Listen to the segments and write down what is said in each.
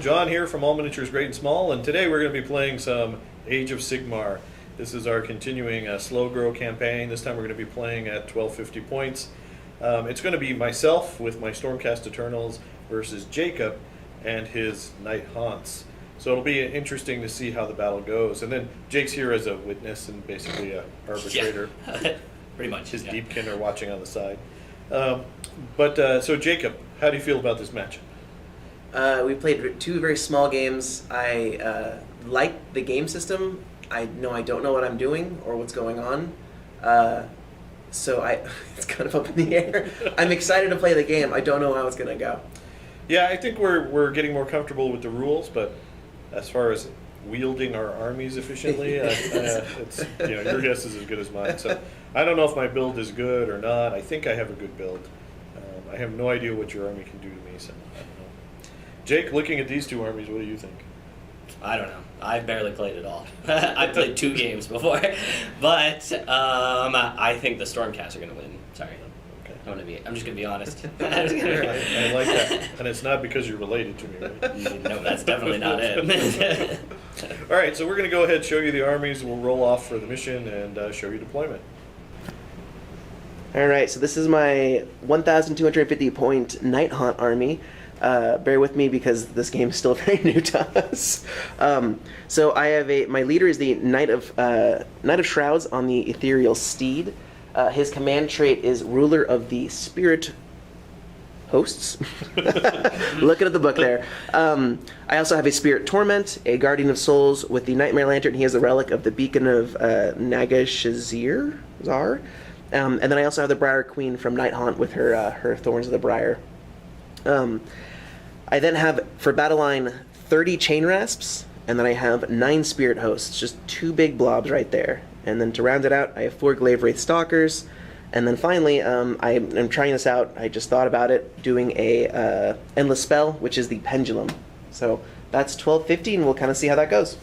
John here from All Miniatures Great and Small, and today we're going to be playing some Age of Sigmar. This is our continuing slow grow campaign. This time we're going to be playing at 1250 points. It's going to be myself with my Stormcast Eternals versus Jacob and his Nighthaunts. So it'll be interesting to see how the battle goes. And then Jake's here as a witness and basically an arbitrator. Yeah. Pretty much. His deepkin are watching on the side. So Jacob, how do you feel about this matchup? We played two very small games. I like the game system. I don't know what I'm doing or what's going on. So it's kind of up in the air. I'm excited to play the game. I don't know how it's going to go. Yeah, I think we're getting more comfortable with the rules, but as far as wielding our armies efficiently, it's, your guess is as good as mine. So I don't know if my build is good or not. I think I have a good build. I have no idea what your army can do to me, so I don't know. Jake, looking at these two armies, what do you think? I don't know. I've barely played at all. I played 2 games before, but I think the Stormcast are going to win. Sorry. Okay. I'm just going to be honest. I like that. And it's not because you're related to me, right? No, that's definitely not it. All right, so we're going to go ahead and show you the armies. We'll roll off for the mission and show you deployment. All right, so this is my 1,250 point Nighthaunt army. Bear with me because this game is still very new to us. So I have my leader is the Knight of Shrouds on the Ethereal Steed. His command trait is Ruler of the Spirit Hosts. Looking at the book there. I also have a Spirit Torment, a Guardian of Souls with the Nightmare Lantern. He has a relic of the Beacon of Nagashazir. And then I also have the Briar Queen from Nighthaunt with her Thorns of the Briar. I then have, for battle line, 30 Chain Rasps, and then I have 9 Spirit Hosts, just 2 big blobs right there. And then to round it out, I have 4 Glaive Wraith Stalkers, and then finally, I'm trying this out, I just thought about it, doing a Endless Spell, which is the Pendulum. So that's 1250, and we'll kind of see how that goes.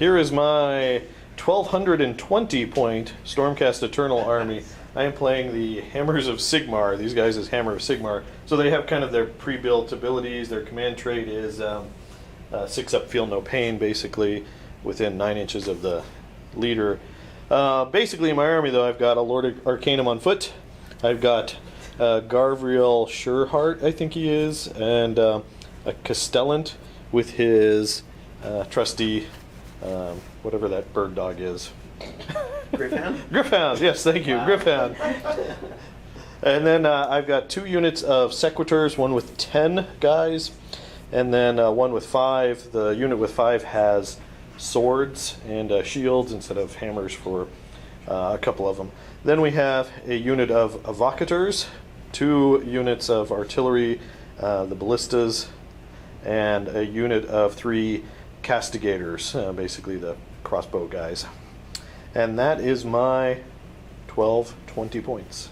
Here is my 1,220 point Stormcast Eternal army. I am playing the Hammers of Sigmar. These guys is Hammer of Sigmar. So they have kind of their pre-built abilities. Their command trait is 6 up, feel no pain, basically, within 9 inches of the leader. Basically, in my army, though, I've got a Lord Arcanum on foot. I've got Garvriel Sureheart, I think he is, and a Castellant with his trusty, whatever that bird dog is. Gryph-hound? Gryph-hound, yes, thank you, wow. Gryph-hound. And then I've got 2 units of Sequitors, one with 10 guys, and then one with 5. The unit with 5 has swords and shields instead of hammers for a couple of them. Then we have a unit of Evocators, 2 units of artillery, the ballistas, and a unit of 3 castigators, basically the crossbow guys. And that is my 1220 points.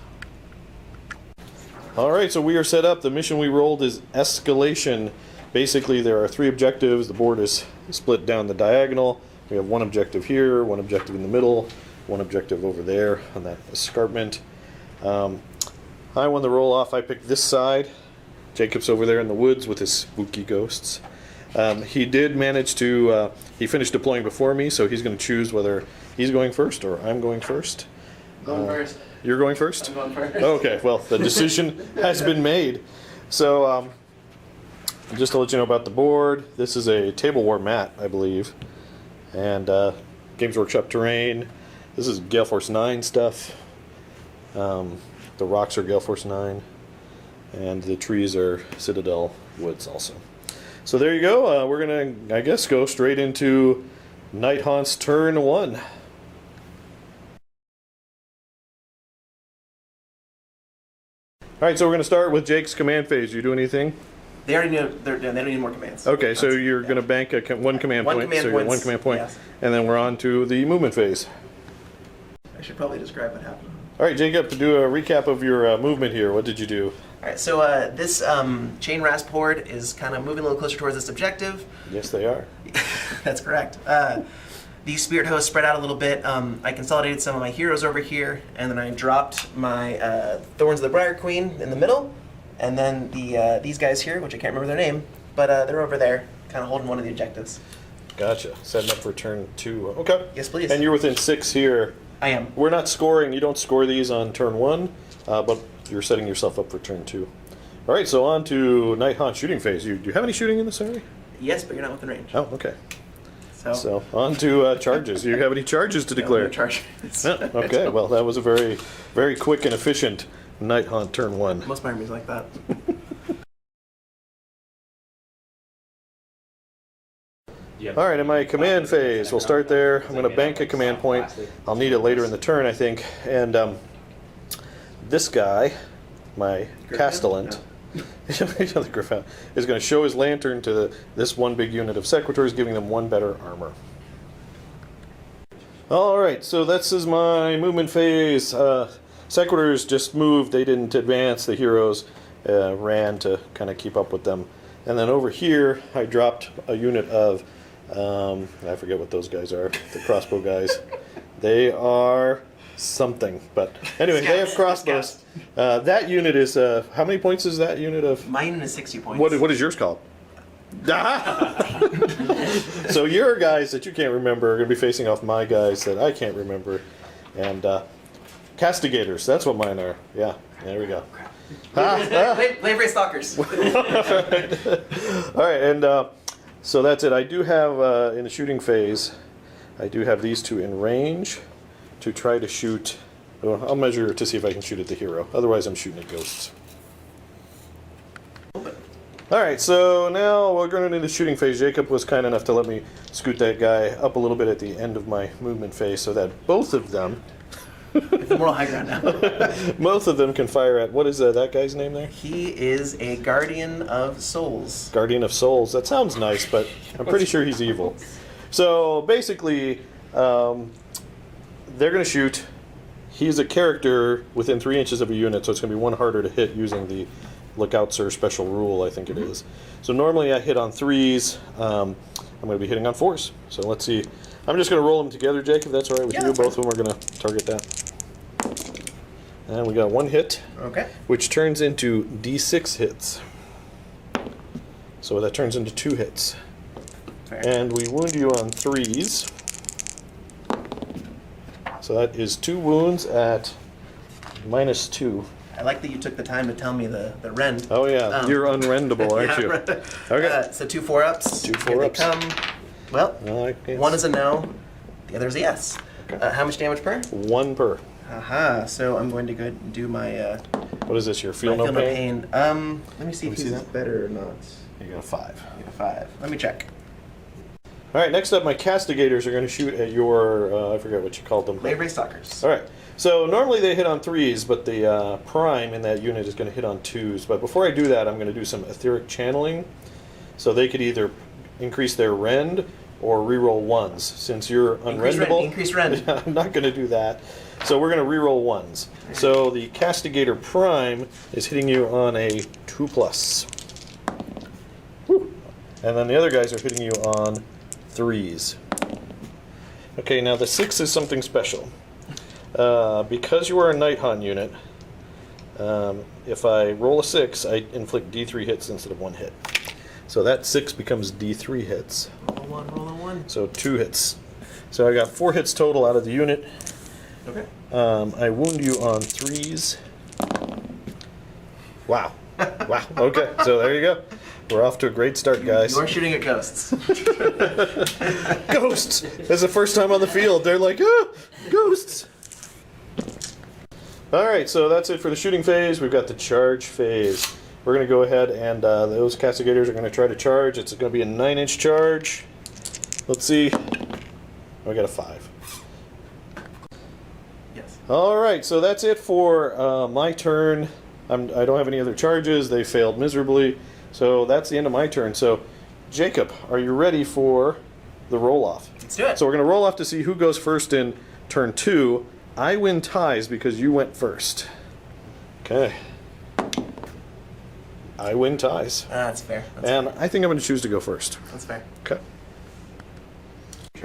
All right, so we are set up. The mission we rolled is Escalation. Basically, there are 3 objectives. The board is split down the diagonal. We have 1 objective here, 1 objective in the middle, 1 objective over there on that escarpment. I won the roll off. I picked this side. Jacob's over there in the woods with his spooky ghosts. He did manage to, he finished deploying before me, so he's going to choose whether he's going first or I'm going first. Going first. You're going first? I'm going first. Okay, well, the decision has been made. So, just to let you know about the board, this is a Table War mat, I believe. And Games Workshop terrain. This is Gale Force 9 stuff. The rocks are Gale Force 9. And the trees are Citadel Woods also. So there you go. We're going to, I guess, go straight into Nighthaunt's turn 1. Alright, so we're going to start with Jake's command phase. You do anything? They already know, they don't need more commands. Okay, so you're going to bank one command point. Command so points, 1 command point. yes. And then we're on to the movement phase. I should probably describe what happened. Alright, Jacob, to do a recap of your movement here, what did you do? Alright, so this Chain Rasp horde is kind of moving a little closer towards this objective. Yes, they are. That's correct. These Spirit Hosts spread out a little bit. I consolidated some of my heroes over here, and then I dropped my Thorns of the Briar Queen in the middle, And then these guys here, which I can't remember their name, but they're over there, kind of holding one of the objectives. Gotcha. Setting up for turn 2. Okay. Yes, please. And you're within 6 here. I am. We're not scoring. You don't score these on turn 1, but you're setting yourself up for turn 2. All right, so on to Nighthaunt shooting phase. Do you have any shooting in this area? Yes, but you're not within range. Oh, okay. So On to charges. Do you have any charges to declare? No charge. Yeah, okay, well, that was a very, very quick and efficient Nighthaunt turn 1. Most of my armies like that. All right, in my command phase, we'll start there. I'm going to bank a command point. I'll need it later in the turn, I think. And this guy, my Castellant, the Griffin, is going to show his lantern to this one big unit of Sequitors, giving them 1 better armor. All right, so this is my movement phase. Sequitors just moved. They didn't advance. The heroes ran to kind of keep up with them. And then over here, I dropped a unit of, I forget what those guys are, the crossbow guys. They are something, but anyway, they have crossbows. That unit is, how many points is that unit of? My unit is 60 points. What is yours called? So your guys that you can't remember are going to be facing off my guys that I can't remember. And Castigators, that's what mine are. Yeah, there we go. Glaive Stalkers. All right, and so that's it. I do have, in the shooting phase, I do have these 2 in range to try to shoot. Well, I'll measure to see if I can shoot at the hero. Otherwise, I'm shooting at ghosts. All right, so now we're going into the shooting phase. Jacob was kind enough to let me scoot that guy up a little bit at the end of my movement phase so that both of them It's the moral high ground now. both of them can fire at, what is that guy's name there? He is a Guardian of Souls. Guardian of Souls. That sounds nice, but I'm pretty sure he's evil. So basically, they're going to shoot. He's a character within 3 inches of a unit, so it's going to be 1 harder to hit using the Look Out Sir special rule, I think it is. So normally I hit on 3s. I'm going to be hitting on 4s. So let's see. I'm just going to roll them together, Jacob. That's all right with you. Both of them are going to target that. And we got 1 hit. Okay. Which turns into D6 hits. So that turns into 2 hits. Fair. And we wound you on 3s. So that is 2 wounds at -2. I like that you took the time to tell me the rend. Oh yeah, you're unrendable, aren't you? Okay. So 2 4-ups. 2 Here they 4-ups. come. Well, Okay. 1 is a no, the other is a yes. Okay. How much damage per? 1 per. Aha, so I'm going to go and do my What is this? Your feel my no pain? Let me see if see he's that. better or not. You got a 5. I got a 5. Let me check. All right. Next up, my castigators are going to shoot at your. I forget what you called them. Glaive Stalkers. All right. So normally they hit on 3s, but the prime in that unit is going to hit on 2s. But before I do that, I'm going to do some etheric channeling. So they could either increase their rend or reroll 1s. Since you're unrendable, Increase rend. I'm not going to do that. So we're going to reroll 1s. So the Castigator Prime is hitting you on a 2+. Whew. And then the other guys are hitting you on 3s. Okay, now the 6 is something special. Because you are a Nighthaunt unit, if I roll a 6, I inflict D3 hits instead of 1 hit. So that 6 becomes D3 hits. Roll a 1. So 2 hits. So I got 4 hits total out of the unit. Okay. I wound you on 3s. Wow. Wow. Okay, so there you go. We're off to a great start, guys. You're shooting at ghosts. Ghosts! That's the first time on the field. They're like, ah, ghosts! Alright, so that's it for the shooting phase. We've got the charge phase. We're going to go ahead and those castigators are going to try to charge. It's going to be a 9-inch charge. Let's see. Oh, I got a 5. Yes. Alright, so that's it for my turn. I don't have any other charges. They failed miserably. So that's the end of my turn. So, Jacob, are you ready for the roll-off? Let's do it. So we're going to roll off to see who goes first in turn 2. I win ties because you went first. Okay. I win ties. That's fair. And I think I'm going to choose to go first. That's fair. Okay.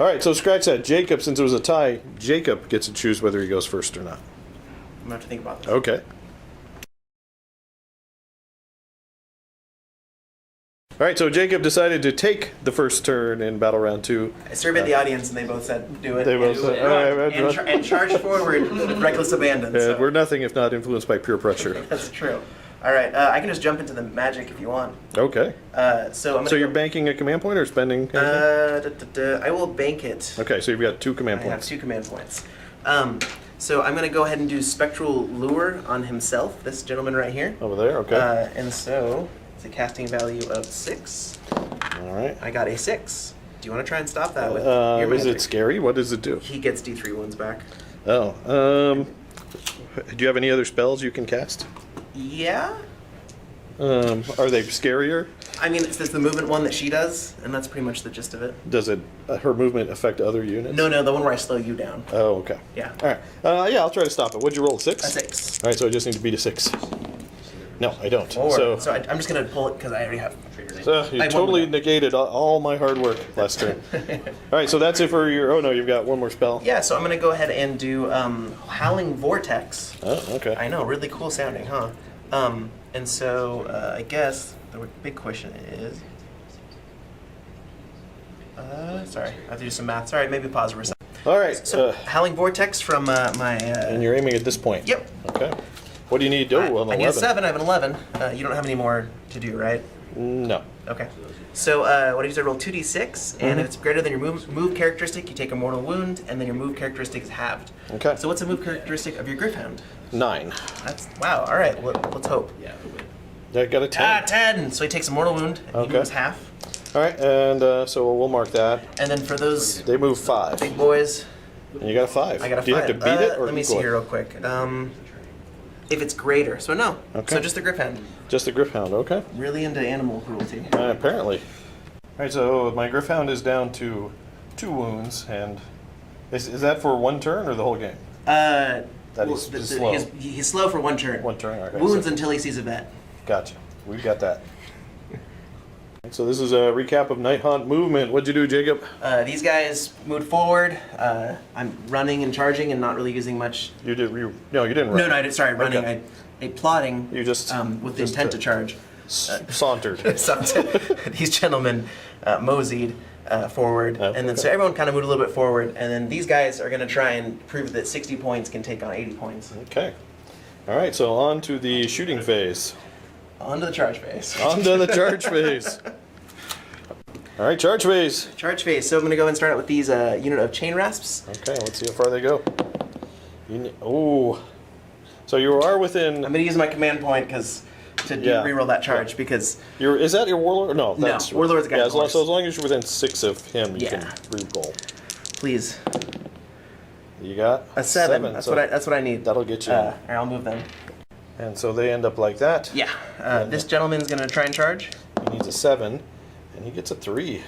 All right, so scratch that. Jacob, since it was a tie, Jacob gets to choose whether he goes first or not. I'm going to have to think about this. Okay. right, so Jacob decided to take the first turn in battle round 2. I surveyed the audience, and they both said, "Do it." They both said, "All right, and charge forward with reckless abandon. So. We're nothing if not influenced by peer pressure. That's true. All right, I can just jump into the magic if you want. Okay. So I'm gonna So you're banking a command point or spending anything? I will bank it. Okay, so you've got 2 command I have points. 2 command points. So I'm going to go ahead and do Spectral Lure on himself, this gentleman right here. Over there, okay. And so it's a casting value of 6. All right. I got a 6. Do you want to try and stop that with your Is magic? it scary? What does it do? He gets D3 wounds back. Oh. Do you have any other spells you can cast? Yeah? Are they scarier? I mean, it's just the movement one that she does, and that's pretty much the gist of it. Does it her movement affect other units? No, the one where I slow you down. Oh, okay. Yeah. All right. Yeah, I'll try to stop it. What'd you roll? 6? A 6. All right, so I just need to beat a 6. No, I don't. Or, So I'm just going to pull it because I already have. you I totally won. negated all my hard work last turn. All right, so that's it for your. Oh no, you've got one more spell. Yeah, so I'm going to go ahead and do Howling Vortex. Oh, okay. I know, really cool sounding, huh? And so I guess the big question is. Sorry, I have to do some math. Sorry, maybe pause for a second. All right. So, Howling Vortex from my. And you're aiming at this point. Yep. Okay. What do you need? Oh, an 11. I need a 7. I have an 11. You don't have any more to do, right? No. Okay. So what I do is I roll 2d6, and if it's greater than your move characteristic, you take a mortal wound, and then your move characteristic is halved. Okay. So what's the move characteristic of your Gryph-hound? 9. That's wow. All right. Let's hope. Yeah. I got a 10. 10. So he takes a mortal wound, and Okay. he moves half. All right, and so we'll mark that. And then for those They move 5. big boys, And you got a 5. I got a 5. Do you have to beat it or let me see equal it? here real quick. If it's greater, so no. Okay. So just the Gryph-hound. Just the Gryph-hound, okay. Really into animal cruelty. Apparently. All right, so my Gryph-hound is down to 2 wounds, and is that for 1 turn or the whole game? He's slow. He's slow for 1 turn. 1 turn, okay. Wounds So, until he sees a vet. gotcha. We've got that. So this is a recap of Nighthaunt movement. What'd you do, Jacob? These guys moved forward. I'm running and charging and not really using much. No, you didn't run. No, I did. Sorry, running. Okay. I plotting. You just with the just intent to charge. sauntered. So these gentlemen moseyed forward, and then so everyone kind of moved a little bit forward, and then these guys are going to try and prove that 60 points can take on 80 points. Okay. All right, so on to the shooting phase. On to the charge phase. On to the charge phase. All right, charge phase. Charge phase. So I'm going to go and start out with these unit of chain rasps. Okay, let's see how far they go. So you are within. I'm going to use my command point because to reroll that charge because Is that your warlord? No, that's warlord's got as long as you're within 6 of him, you can reroll. please You got a 7. That's so what I need. That'll get you. All right, I'll move them. And so they end up like that. Yeah. This gentleman's going to try and charge. He needs a 7, and he gets a 3.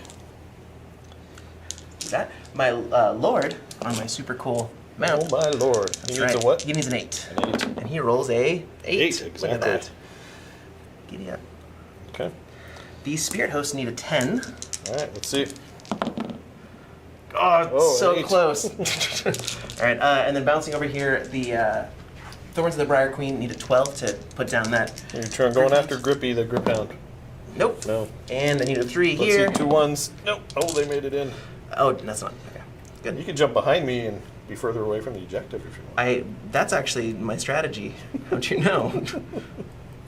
That my lord on my super cool mount. Oh my lord! He needs a what? He needs an 8. An 8. And he rolls a 8. 8, Look at exactly. that. Giddy up. Okay. These spirit hosts need a 10. All right. Let's see. Oh, so an 8. close. All right, and then bouncing over here, the Thorns of the Briar Queen need a 12 to put down that. Your turn going after Grippy, the Griphound. Nope. No. And I need a 3 Let's here. see, 2 1s. Nope. Oh, they made it in. Oh, that's not. Okay. Good. You can jump behind me and be further away from the objective if you want. That's actually my strategy. Don't you know?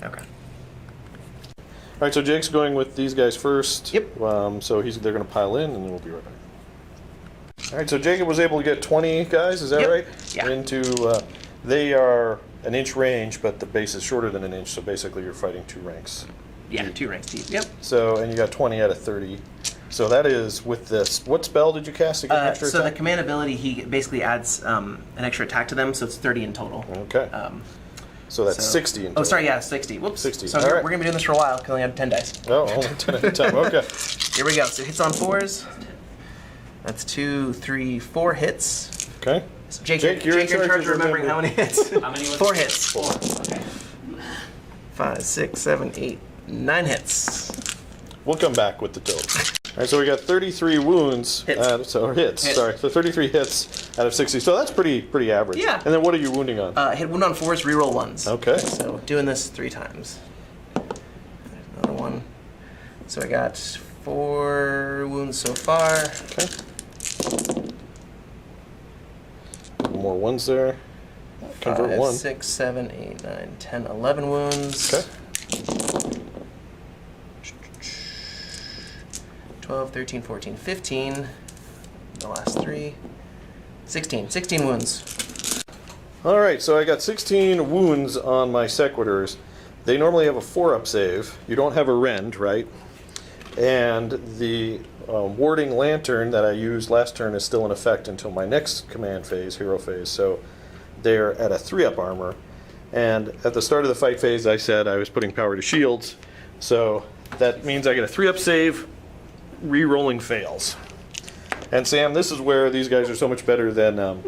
Okay. All right, so Jake's going with these guys first. Yep. So they're going to pile in, and then we'll be right back. All right, so Jacob was able to get 20 guys. Is that Yep. right? Yeah. Into they are an inch range, but the base is shorter than an inch. So basically, you're fighting 2 ranks. Yeah, 2 ranks deep. Yep. So and you got 20 out of 30. So that is with this. What spell did you cast to get an extra So the attack? command ability, he basically adds an extra attack to them, so it's 30 in total. Okay. So that's 60 in total. Oh, sorry, yeah, 60. Whoops. 60. So All we're right. going to be doing this for a while, because I only have 10 dice. Oh, only 10 at a time. Okay. Here we go. So it hits on 4s. That's 2, 3, 4 hits. Okay. So Jake, you're in in charge of remembering how many hits. How many was 4 it? hits. 4. Okay. 5, 6, 7, 8, 9 hits. We'll come back with the total. All right, so we got 33 wounds. Hits. Hits. Sorry, so 33 hits out of 60. So that's pretty average. Yeah. And then what are you wounding on? Hit wound on 4s, reroll 1s. Okay. So doing this 3 times. Another one. So I got 4 wounds so far. Okay. More ones there. Convert 5, 1. 6, 7, 8, 9, 10, 11 wounds. Okay. 12, 13, 14, 15. The last 3. 16. 16 wounds. All right, so I got 16 wounds on my Sequitors. They normally have a 4-up save. You don't have a rend, right? And the warding lantern that I used last turn is still in effect until my next command phase, hero phase. So they're at a 3-up armor. And at the start of the fight phase, I said I was putting power to shields. So that means I get a 3-up save, re-rolling fails. And Sam, this is where these guys are so much better than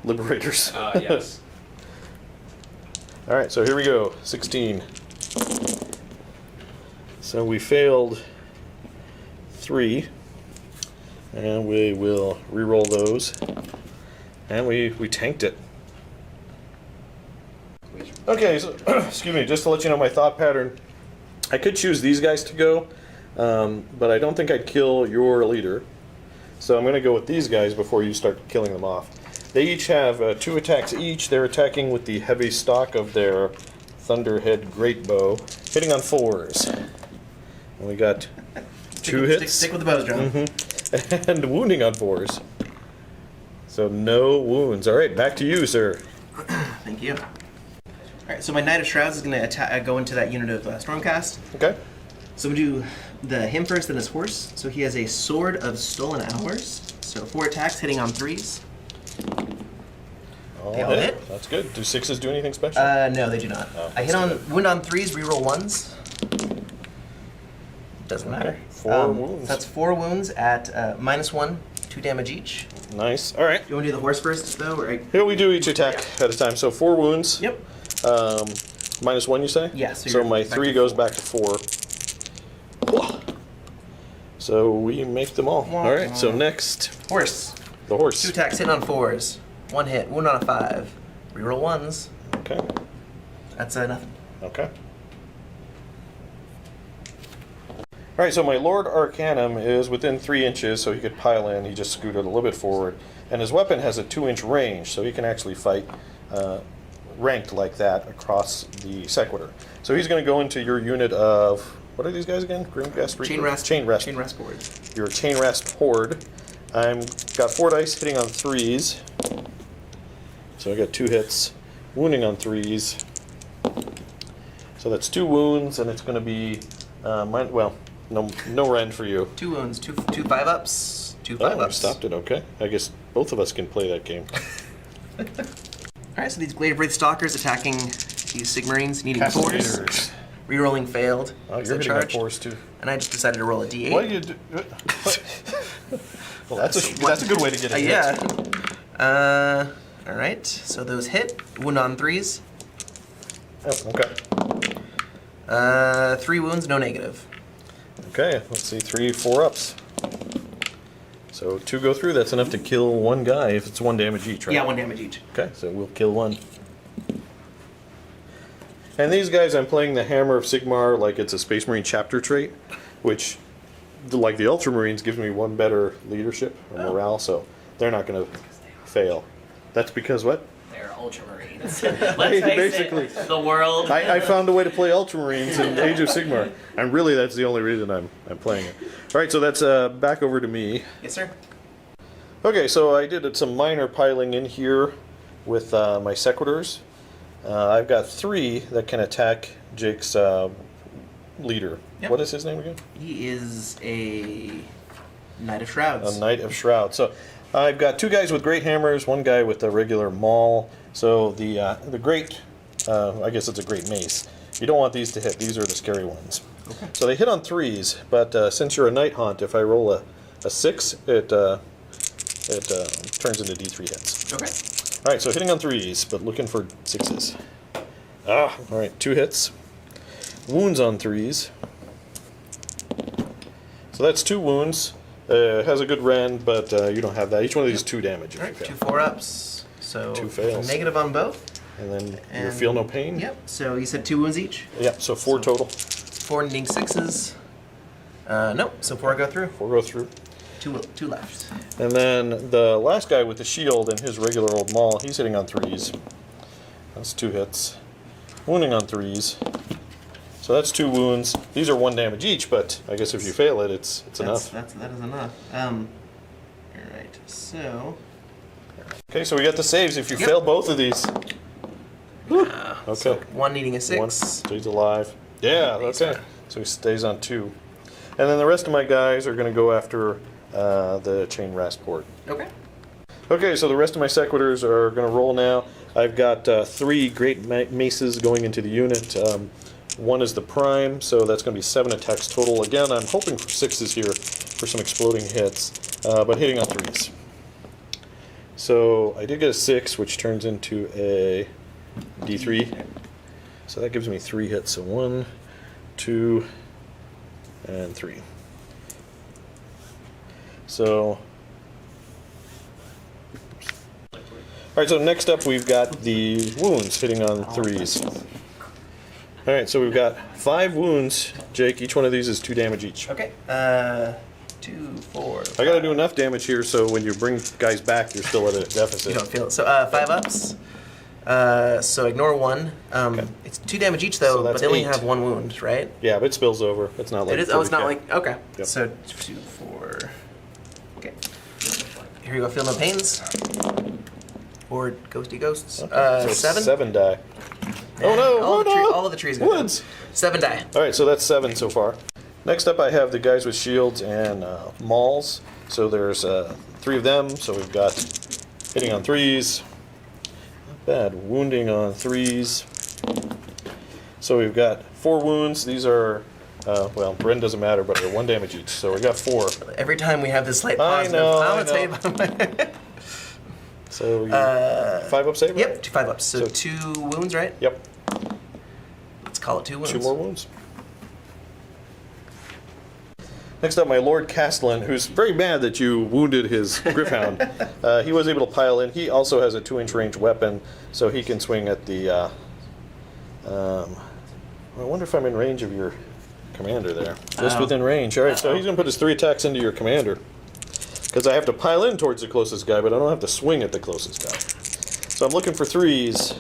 Liberators. Yes. All right, so here we go. 16. So we failed 3, and we will re-roll those, and we tanked it. Okay, so excuse me, just to let you know my thought pattern. I could choose these guys to go, but I don't think I'd kill your leader. So I'm going to go with these guys before you start killing them off. They each have 2 attacks each. They're attacking with the heavy stock of their Thunderhead Great Bow, hitting on 4s. And we got 2 hits. Stick with the bows, John. And wounding on 4s. So no wounds. All right, back to you, sir. Thank you. All right, so my Knight of Shrouds is going to go into that unit of Stormcast. Okay. So we'll do him first, then his horse. So he has a Sword of Stolen Hours. So 4 attacks, hitting on 3s. They all hit. That's good. Do 6s do anything special? No, they do not. Oh, I hit on wound on 3s, reroll 1s. Doesn't matter. 4 wounds. That's 4 wounds at -1, 2 damage each. Nice. All right. Do you want to do the horse first, though? Or Here we do each attack at a time. So 4 wounds. Yep. -1, you say? Yeah, So, so you're my back 3 to goes 4. back to 4. So we make them all. All right. So next, Horse. the horse. 2 attacks, hitting on 4s. 1 hit, wound on a 5. Reroll 1s. Okay. That's nothing. Okay. All right, so my Lord Arcanum is within 3 inches, so he could pile in. He just scooted a little bit forward. And his weapon has a 2-inch range, so he can actually fight ranked like that across the Sequitur. So he's going to go into your unit of, what are these guys again? Grimghast Reaper? Chain Rasp. Chain Rasp. Chain Rasp board. Your Chain Rasp Horde. I'm got 4 dice hitting on 3s. So I got 2 hits. Wounding on 3s. So that's 2 wounds, and it's going to be, no rend for you. 2 wounds, 2 5-ups, 2 5-ups. Oh, I stopped it, okay. I guess both of us can play that game. Alright, so these Glade Wraith Stalkers attacking these Sigmarines, needing 4s. Castellators. Rerolling failed. Oh, as you're a hitting on charge. 4s too. And I just decided to roll a d8. What do you do? Well, that's a good way to get it. Yeah. Alright, so those hit. Wound on 3s. Oh, okay. 3 wounds, no negative. Okay, let's see, 3 4-ups. So 2 go through, that's enough to kill 1 guy if it's 1 damage each, right? Yeah, 1 damage each. Okay, so we'll kill 1. And these guys, I'm playing the Hammer of Sigmar like it's a Space Marine chapter trait, which, like the Ultramarines, gives me 1 better leadership or morale, so they're not going to fail. That's because what? They're Ultramarines. Let's face Basically. it, the world. I found a way to play Ultramarines in Age of Sigmar, and really that's the only reason I'm playing it. All right, so that's back over to me. Yes, sir. Okay, so I did some minor piling in here with my Sequiturs. I've got 3 that can attack Jake's leader. Yep. What is his name again? He is a Knight of Shrouds. A Knight of Shrouds. So I've got 2 guys with great hammers, 1 guy with a regular maul. So the great, I guess it's a great mace. You don't want these to hit. These are the scary ones. Okay. So they hit on 3s, but since you're a Nighthaunt, if I roll a 6, it turns into D3 hits. Okay. All right, so hitting on 3s, but looking for 6s. All right, 2 hits. Wounds on 3s. So that's 2 wounds. Has a good rend, but you don't have that. Each one of these is 2 damage. If All right, you 2 fail. 4-ups. So 2 fails. negative on both. And then you And- feel no pain? Yep. So you said 2 wounds each. Yeah, so 4 total. 4 needing 6s. Nope. So 4 go through. 4 go through. Two left. And then the last guy with the shield and his regular old maul, he's hitting on 3s. That's 2 hits. Wounding on 3s. So that's 2 wounds. These are 1 damage each, but I guess if you fail it, it's enough. That is enough. Alright, so... Okay, so we got the saves if you fail both of these. Okay. So 1 needing a 6. 1 stays alive. Yeah, okay. So he stays on 2. And then the rest of my guys are going to go after the chain Rastport. Okay. Okay, so the rest of my sequitors are going to roll now. I've got 3 great maces going into the unit. 1 is the prime, so that's going to be 7 attacks total. Again, I'm hoping for 6s here for some exploding hits, but hitting on 3s. So I did get a 6, which turns into a D3. So that gives me 3 hits. So 1, 2, and 3. So, alright, so next up we've got the wounds hitting on 3s. Alright, so we've got 5 wounds, Jake. Each one of these is 2 damage each. Okay. 2, 4. I gotta do enough damage here so when you bring guys back, you're still at a deficit. You don't feel it. So 5 ups. So ignore 1. Okay. It's 2 damage each though, So but that's they only 8. have 1 wound, right? Yeah, but it spills over. It's not like It is. Oh, it's not 40K. like. Okay. Yep. So 2, 4. Okay. Here you go. Feel no pains. Or ghosty ghosts. So 7. 7 die. Oh no! All of the trees go Woods. down. 7 die. All right, so that's 7 so far. Next up, I have the guys with shields and mauls. So there's 3 of them. So we've got hitting on 3s. Not bad. Wounding on 3s. So we've got 4 wounds. These are, well, Bren doesn't matter, but they're 1 damage each. So we got 4. Every time we have this slight I positive, know, I'm I gonna tell you about my. So 5 up save? Yep, right? 5 ups. So So- 2 wounds, right? Yep. Let's call it 2 wounds. 2 more wounds. Next up, my Lord Castellan, who's very mad that you wounded his Gryph-hound. He was able to pile in. He also has a 2-inch range weapon, so he can swing at the... I wonder if I'm in range of your commander there. Just within range. All right, so he's going to put his 3 attacks into your commander. Because I have to pile in towards the closest guy, but I don't have to swing at the closest guy. So I'm looking for 3s.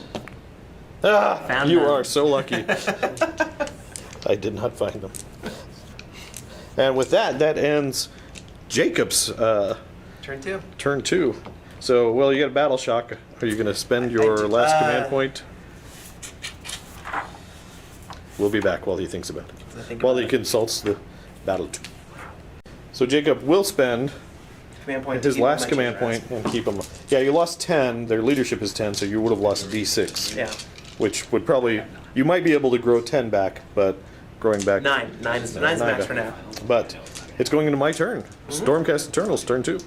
Ah, Found you them. are so lucky. I did not find them. And with that, that ends Jacob's Turn 2. turn 2. So, well, you got a battle shock. Are you going to spend your do. last command point? We'll be back while he thinks about it. While he consults the battle. So Jacob will spend Command point to his keep last my command change point and keep him. Yeah, you lost 10. Their leadership is 10, so you would have lost D6. Yeah. Which would probably, you might be able to grow 10 back, but growing back. 9. 9 is max back. for now. But it's going into my turn. Stormcast Eternals, turn 2.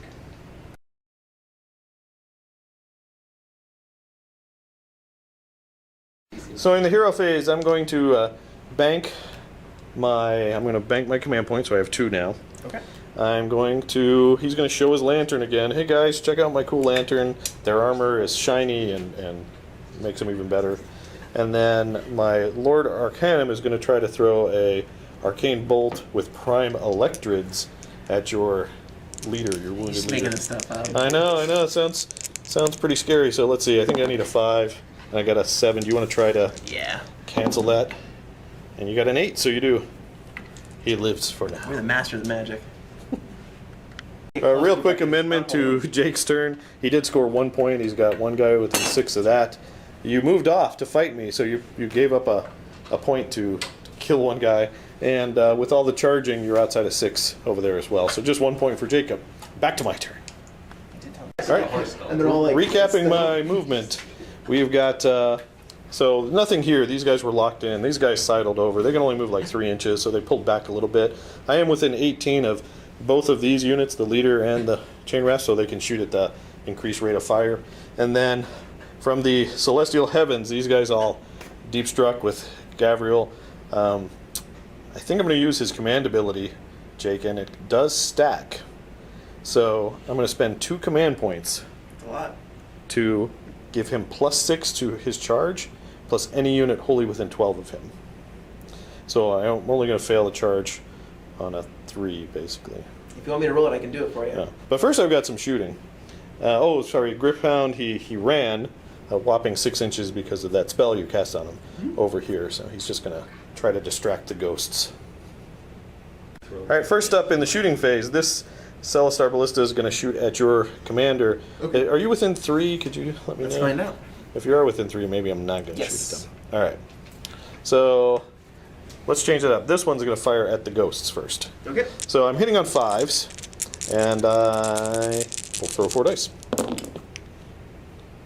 So in the hero phase, I'm going to bank my command point, so I have 2 now. Okay. He's going to show his lantern again. Hey guys, check out my cool lantern. Their armor is shiny and makes them even better. And then my Lord Arcanum is going to try to throw a arcane bolt with prime electrids at your leader, your wounded Just leader. making this stuff up. I know. It sounds pretty scary. So let's see. I think I need a 5, and I got a 7. Do you want to try to Yeah. cancel that? And you got an 8, so you do. He lives for now. We're the master of the magic. Real quick amendment to Jake's turn. He did score 1 point. He's got 1 guy within 6 of that. You moved off to fight me, so you gave up a point to kill 1 guy. And with all the charging, you're outside of 6 over there as well. So just 1 point for Jacob. Back to my turn. All right. And they're all like Recapping my movement, we've got so nothing here. These guys were locked in. These guys sidled over. They can only move like 3 inches, so they pulled back a little bit. I am within 18 of both of these units, the leader and the chain rasp, so they can shoot at the increased rate of fire. And then from the celestial heavens, these guys all deep struck with Gavriel. I think I'm going to use his command ability, Jake, and it does stack. So I'm going to spend 2 command points a lot. to give him +6 to his charge, plus any unit wholly within 12 of him. So I'm only going to fail a charge on a 3, basically. If you want me to roll it, I can do it for you. Yeah. But first I've got some shooting. Grip Hound, he ran a whopping 6 inches because of that spell you cast on him over here. So he's just going to try to distract the ghosts. All right, first up in the shooting phase, this Celestar Ballista is going to shoot at your commander. Okay. Are you within 3? Could you let me know? Let's find out. If you are within 3, maybe I'm not going to Yes. shoot them. All right. So let's change it up. This one's going to fire at the ghosts first. Okay. So I'm hitting on 5s, and I will throw 4 dice.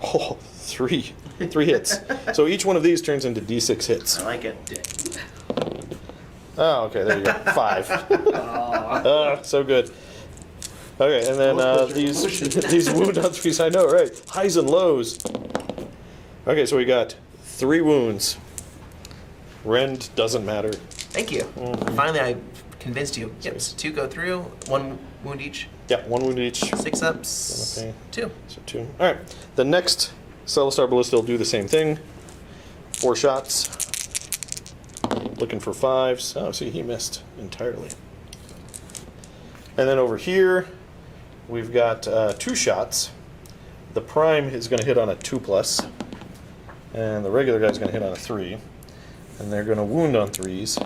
Oh, 3 hits. So each one of these turns into d6 hits. I like it. Oh, okay, there you go. 5. So good. Okay, and then these wound on 3s, I know, right? Highs and lows. Okay, so we got 3 wounds. Rend doesn't matter. Thank you. Finally, I convinced you. Yep, so 2 go through, 1 wound each. Yeah, 1 wound each. 6 ups. Okay. 2. So 2. All right. The next Celestar Ballista will do the same thing. 4 shots. Looking for 5s. Oh, see, he missed entirely. And then over here, we've got 2 shots. The prime is going to hit on a 2+, and the regular guy's going to hit on a 3. And they're going to wound on 3s.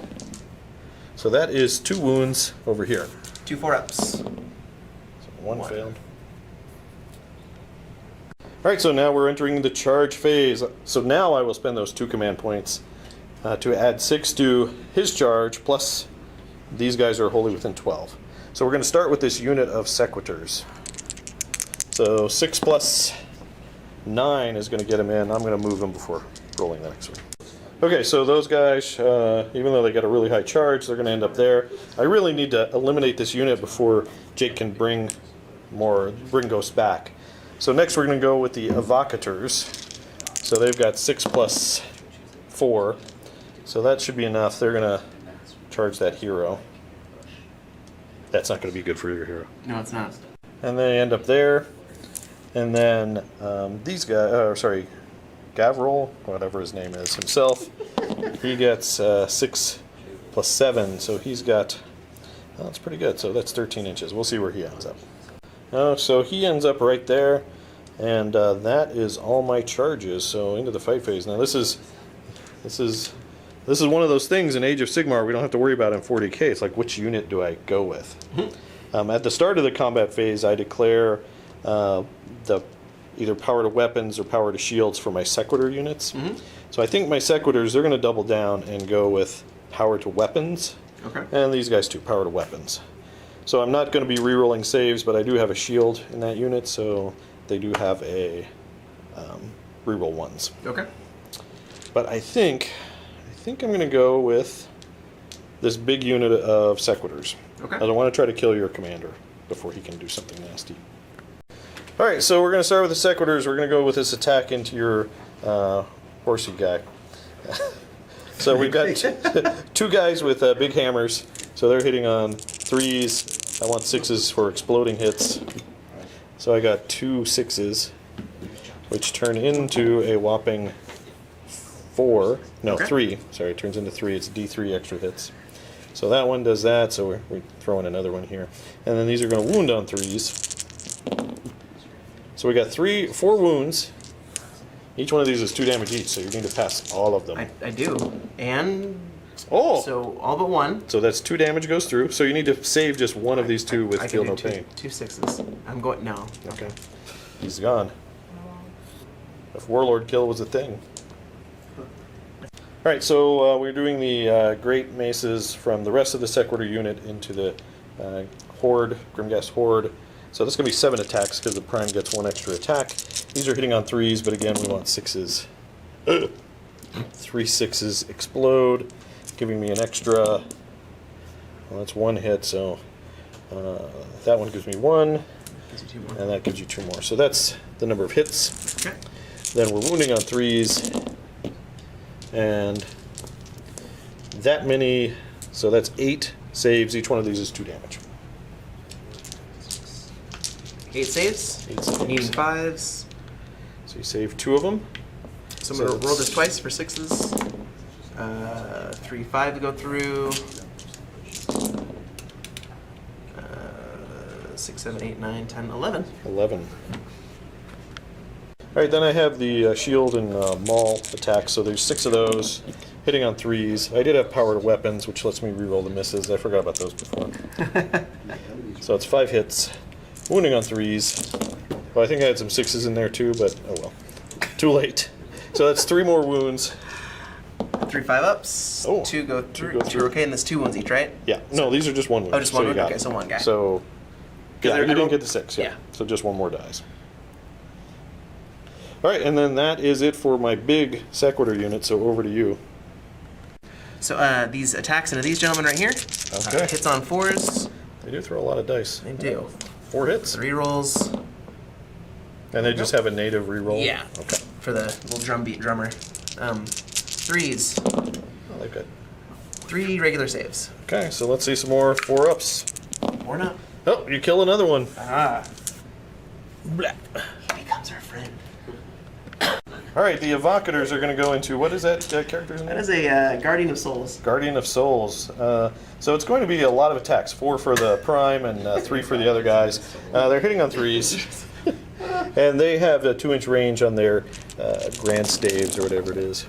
So that is 2 wounds over here. 2 4-ups. So 1 failed. All right, so now we're entering the charge phase. So now I will spend those 2 command points to add 6 to his charge, plus these guys are wholly within 12. So we're going to start with this unit of sequiturs. So 6 plus 9 is going to get him in. I'm going to move him before rolling the next one. Okay, so those guys, even though they got a really high charge, they're going to end up there. I really need to eliminate this unit before Jake can bring ghosts back. So next we're going to go with the evocators. So they've got 6 plus 4. So that should be enough. They're going to charge that hero. That's not going to be good for your hero. No, it's not. And they end up there. And then these guys, Gavril, whatever his name is, himself, he gets 6 plus 7. So he's got, that's pretty good. So that's 13 inches. We'll see where he ends up. So he ends up right there. And that is all my charges. So into the fight phase. Now this is one of those things in Age of Sigmar we don't have to worry about in 40k. It's like, which unit do I go with? At the start of the combat phase, I declare the either power to weapons or power to shields for my sequitur units. So I think my sequiturs, they're going to double down and go with power to weapons. Okay. And these guys too, power to weapons. So I'm not going to be re-rolling saves, but I do have a shield in that unit, so they do have a re-roll 1s. Okay. But I think I'm going to go with this big unit of sequiturs. Okay. I don't want to try to kill your commander before he can do something nasty. All right, so we're going to start with the sequiturs. We're going to go with this attack into your horsey guy. So we've got 2 guys with big hammers. So they're hitting on 3s. I want 6s for exploding hits. So I got 2 6s, which turn into a whopping 4. No, Okay. 3. Sorry, it turns into 3. It's D3 extra hits. So that one does that, so we're throwing another one here. And then these are going to wound on 3s. So we got 4 wounds. Each one of these is 2 damage each, so you need to pass all of them. I do. And Oh! so all but 1. So that's 2 damage goes through. So you need to save just one of these 2 with I Feel can No do Pain. 2 6s. I'm going no. Okay. He's gone. If Warlord Kill was a thing. Alright, so we're doing the Great Maces from the rest of the Sequitur unit into the Horde, Grimghast Horde. So that's going to be 7 attacks because the Prime gets 1 extra attack. These are hitting on 3s, but again, we want 6s. 3 6s explode, giving me an extra. Well, that's 1 hit, so that one gives me 1, Gives you 2 more. and that gives you 2 more. So that's the number of hits. Okay. Then we're wounding on 3s, and that many, so that's 8 saves. Each one of these is 2 damage. 8 saves. 8 saves. Needing 5s. So you save 2 of them. So I'm going to roll this twice for 6s. 3 5 to go through. 6, 7, 8, 9, 10, 11. 11. All right, then I have the shield and maul attacks. So there's 6 of those, hitting on 3s. I did have powered weapons, which lets me reroll the misses. I forgot about those before. So it's 5 hits, wounding on 3s. Well, I think I had some 6s in there too, but oh well. Too late. So that's 3 more wounds. 3 5-ups. Oh, 2 go through. go through. Okay, and there's 2 wounds each, right? Yeah. No, these are just 1 wound. Oh, just 1 you wound? got Okay, it. so 1 guy. So, yeah, I you didn't don't- get the 6. Yeah. Yeah. So just 1 more dies. All right, and then that is it for my big Sequitur unit. So over to you. So these attacks into these gentlemen right here. Okay. Hits on 4s. They do throw a lot of dice. They do. 4 hits. 3 rolls. And they just have a native reroll? Yeah. Okay. For the little drum beat drummer. 3s. Oh, they've got... 3 regular saves. Okay, so let's see some more 4-ups. Or not. Oh, you kill another one. Ah. Blah. He becomes our friend. All right, the Evocators are going to go into... What is that character's name? That is a Guardian of Souls. Guardian of Souls. So it's going to be a lot of attacks. 4 for the Prime and 3 for the other guys. They're hitting on 3s. And they have a 2-inch range on their Grand Staves or whatever it is.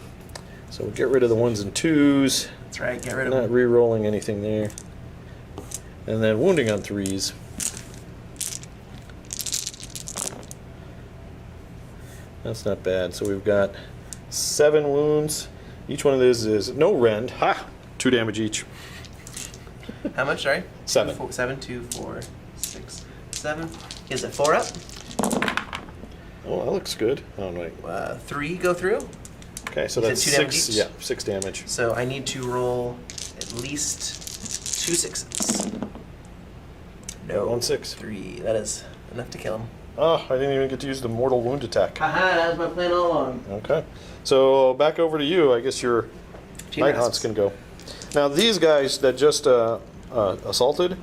So we'll get rid of the 1s and 2s. That's right, get rid of Not them. re-rolling anything there. And then wounding on 3s. That's not bad. So we've got 7 wounds. Each one of these is no rend. Ha! 2 damage each. How much, sorry? 7. 7, 2, 4, 6, 7. Is it 4 up? Oh, that looks good. Oh, wait. 3 go through. Okay, so You that's said 2 damage 6. each? Yeah, 6 damage. So I need to roll at least 2 6s. No. 1 6. 3. That is enough to kill him. Oh, I didn't even get to use the mortal wound attack. Haha, that was my plan all along. Okay. So back over to you. I guess your Chain Nighthaunt's Rasps. can go. Now these guys that just assaulted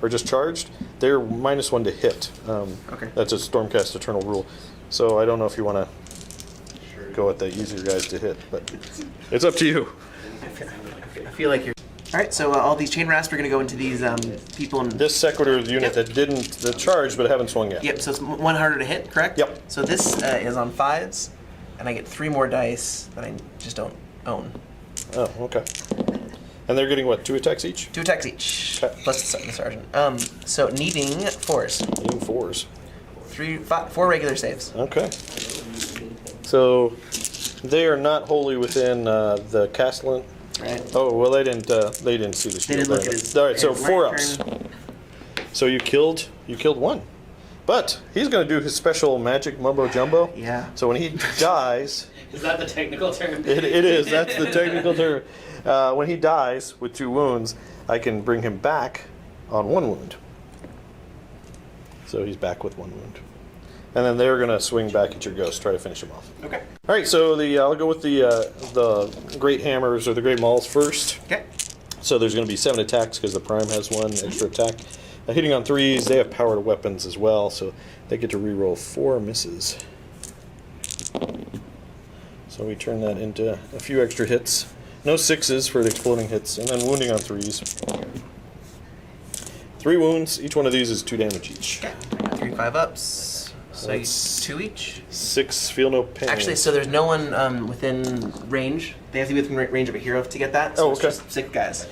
or just charged, they're -1 to hit. Okay. That's a Stormcast Eternal rule. So I don't know if you want to go with the easier guys to hit, but it's up to you. I feel like you're... Alright, so all these Chain Rasps are going to go into these people in... This Sequitur unit that charged but haven't swung yet. Yep, so it's 1 harder to hit, correct? Yep. So this is on 5s, and I get 3 more dice that I just don't own. Oh, okay. And they're getting what, 2 attacks each? 2 attacks each, Okay. plus the sergeant. So needing 4s. Needing 4s. 4 regular saves. Okay. So they are not wholly within the Castellan. Right. Oh well, they didn't see the shield. They didn't look at his... All right, so his 4 right ups. turn. So you killed 1, but he's going to do his special magic mumbo jumbo. Yeah. So when he dies, Is that the technical term? it is. That's the technical term. When he dies with 2 wounds, I can bring him back on 1 wound. So he's back with 1 wound. And then they're going to swing back at your ghost, try to finish him off. Okay. All right, so I'll go with the great hammers or the great mauls first. Okay. So there's going to be 7 attacks because the prime has 1 extra attack. Hitting on 3s, they have powered weapons as well, so they get to reroll 4 misses. So we turn that into a few extra hits. No 6s for the exploding hits, and then wounding on 3s. 3 wounds. Each one of these is 2 damage each. Okay. 3 5-ups. So That's 2 each. 6 feel no pain. Actually, so there's no one within range. They have to be within range of a hero to get that. So Oh, okay. It's just 6 guys.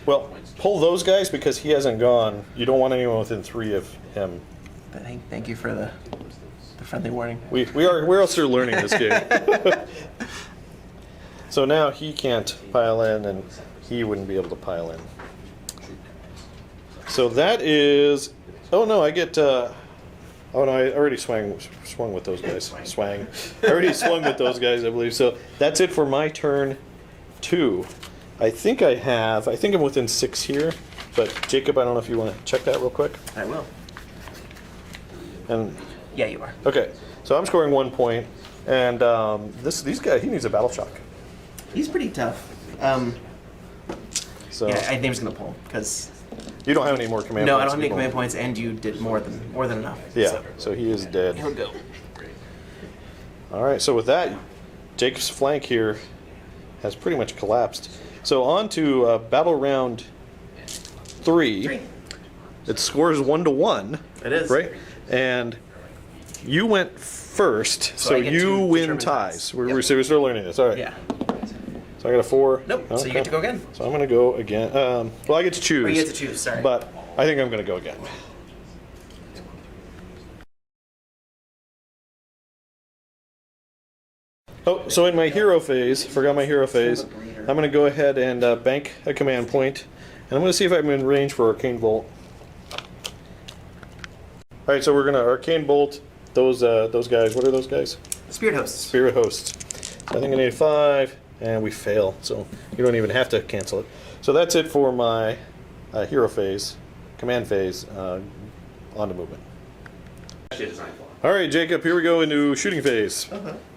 Well, pull those guys because he hasn't gone. You don't want anyone within 3 of him. But thank you for the friendly warning. We're also learning this game. So now he can't pile in, and he wouldn't be able to pile in. So that is. Oh no, I get. Oh no, I already swung with those guys. Swang. I already swung with those guys, I believe. So that's it for my turn 2. I think I'm within 6 here, but Jacob, I don't know if you want to check that real quick. I will. And Yeah, you are. okay, so I'm scoring 1 point, and these guys, he needs a battle shock. He's pretty tough. So Yeah, I think he's gonna pull because you don't have any more command no, I points. don't have any people. command points, and you did more than enough. Yeah, so he is dead. He'll go. All right, so with that, Jacob's flank here has pretty much collapsed. So on to battle round 3. It scores 1-1. It is. Right? And you went first, so I get you to win determine ties. ties. We're Yep. still learning this. All right. Yeah. So I got a 4. Nope. So you Okay. get to go again. So I'm going to go again. Well, I get to choose. Or you get to choose. Sorry. But I think I'm going to go again. Oh, so in my hero phase, forgot my hero phase, I'm going to go ahead and bank a command point, and I'm going to see if I'm in range for Arcane Bolt. Alright, so we're going to Arcane Bolt those guys. What are those guys? Spirit hosts. Spirit Hosts. So I think I need 5, and we fail, so you don't even have to cancel it. So that's it for my hero phase, command phase, on to movement. Alright, Jacob, here we go into shooting phase.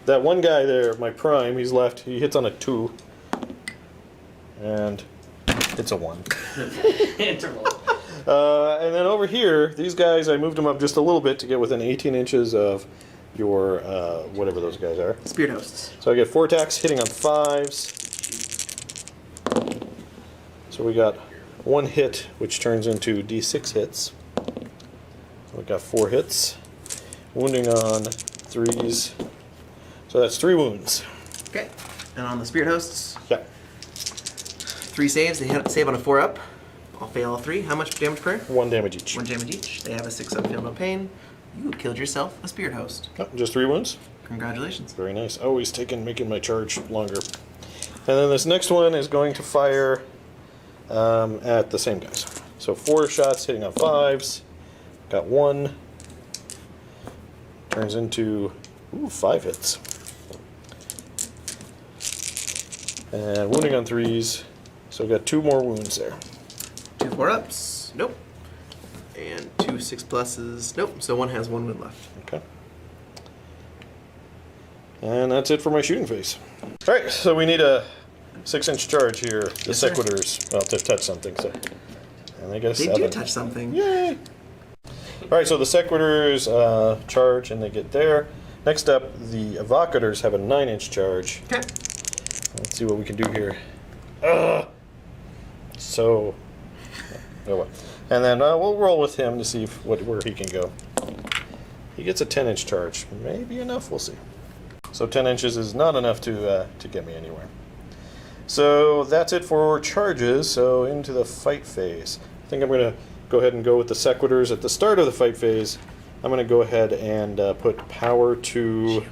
That one guy there, my prime, he's left. He hits on a 2. And it's a 1. Interval. And then over here, these guys, I moved them up just a little bit to get within 18 inches of your, whatever those guys are. Spirit hosts. So I get 4 attacks hitting on 5s. So we got 1 hit, which turns into D6 hits. We got 4 hits. Wounding on 3s. So that's 3 wounds. Okay. And on the spirit hosts, Yeah. 3 saves. They save on a 4-up. I'll fail all 3. How much damage per? 1 damage each. 1 damage each. They have a 6-up, feel no pain. You killed yourself a spirit host. Oh, just 3 wounds. Congratulations. Very nice. Oh, he's making my charge longer. And then this next one is going to fire at the same guys. So 4 shots hitting on 5s. Got 1. Turns into 5 hits. And wounding on 3s. So we got 2 more wounds there. 2 4-ups. Nope. And 2 6+s. Nope. So 1 has 1 wound left. Okay. And that's it for my shooting phase. Alright, so we need a 6-inch charge here. The Yes, sir. Sequitors, well, to touch something. So, and they get a They 7. do touch something. Yay! Alright, so the Sequitors charge and they get there. Next up, the Evocators have a 9-inch charge. Okay. Let's see what we can do here. So, oh well. And then we'll roll with him to see where he can go. He gets a 10-inch charge. Maybe enough, we'll see. So 10 inches is not enough to get me anywhere. So that's it for charges. So into the fight phase. I think I'm going to go ahead and go with the Sequitors at the start of the fight phase. I'm going to go ahead and put power to...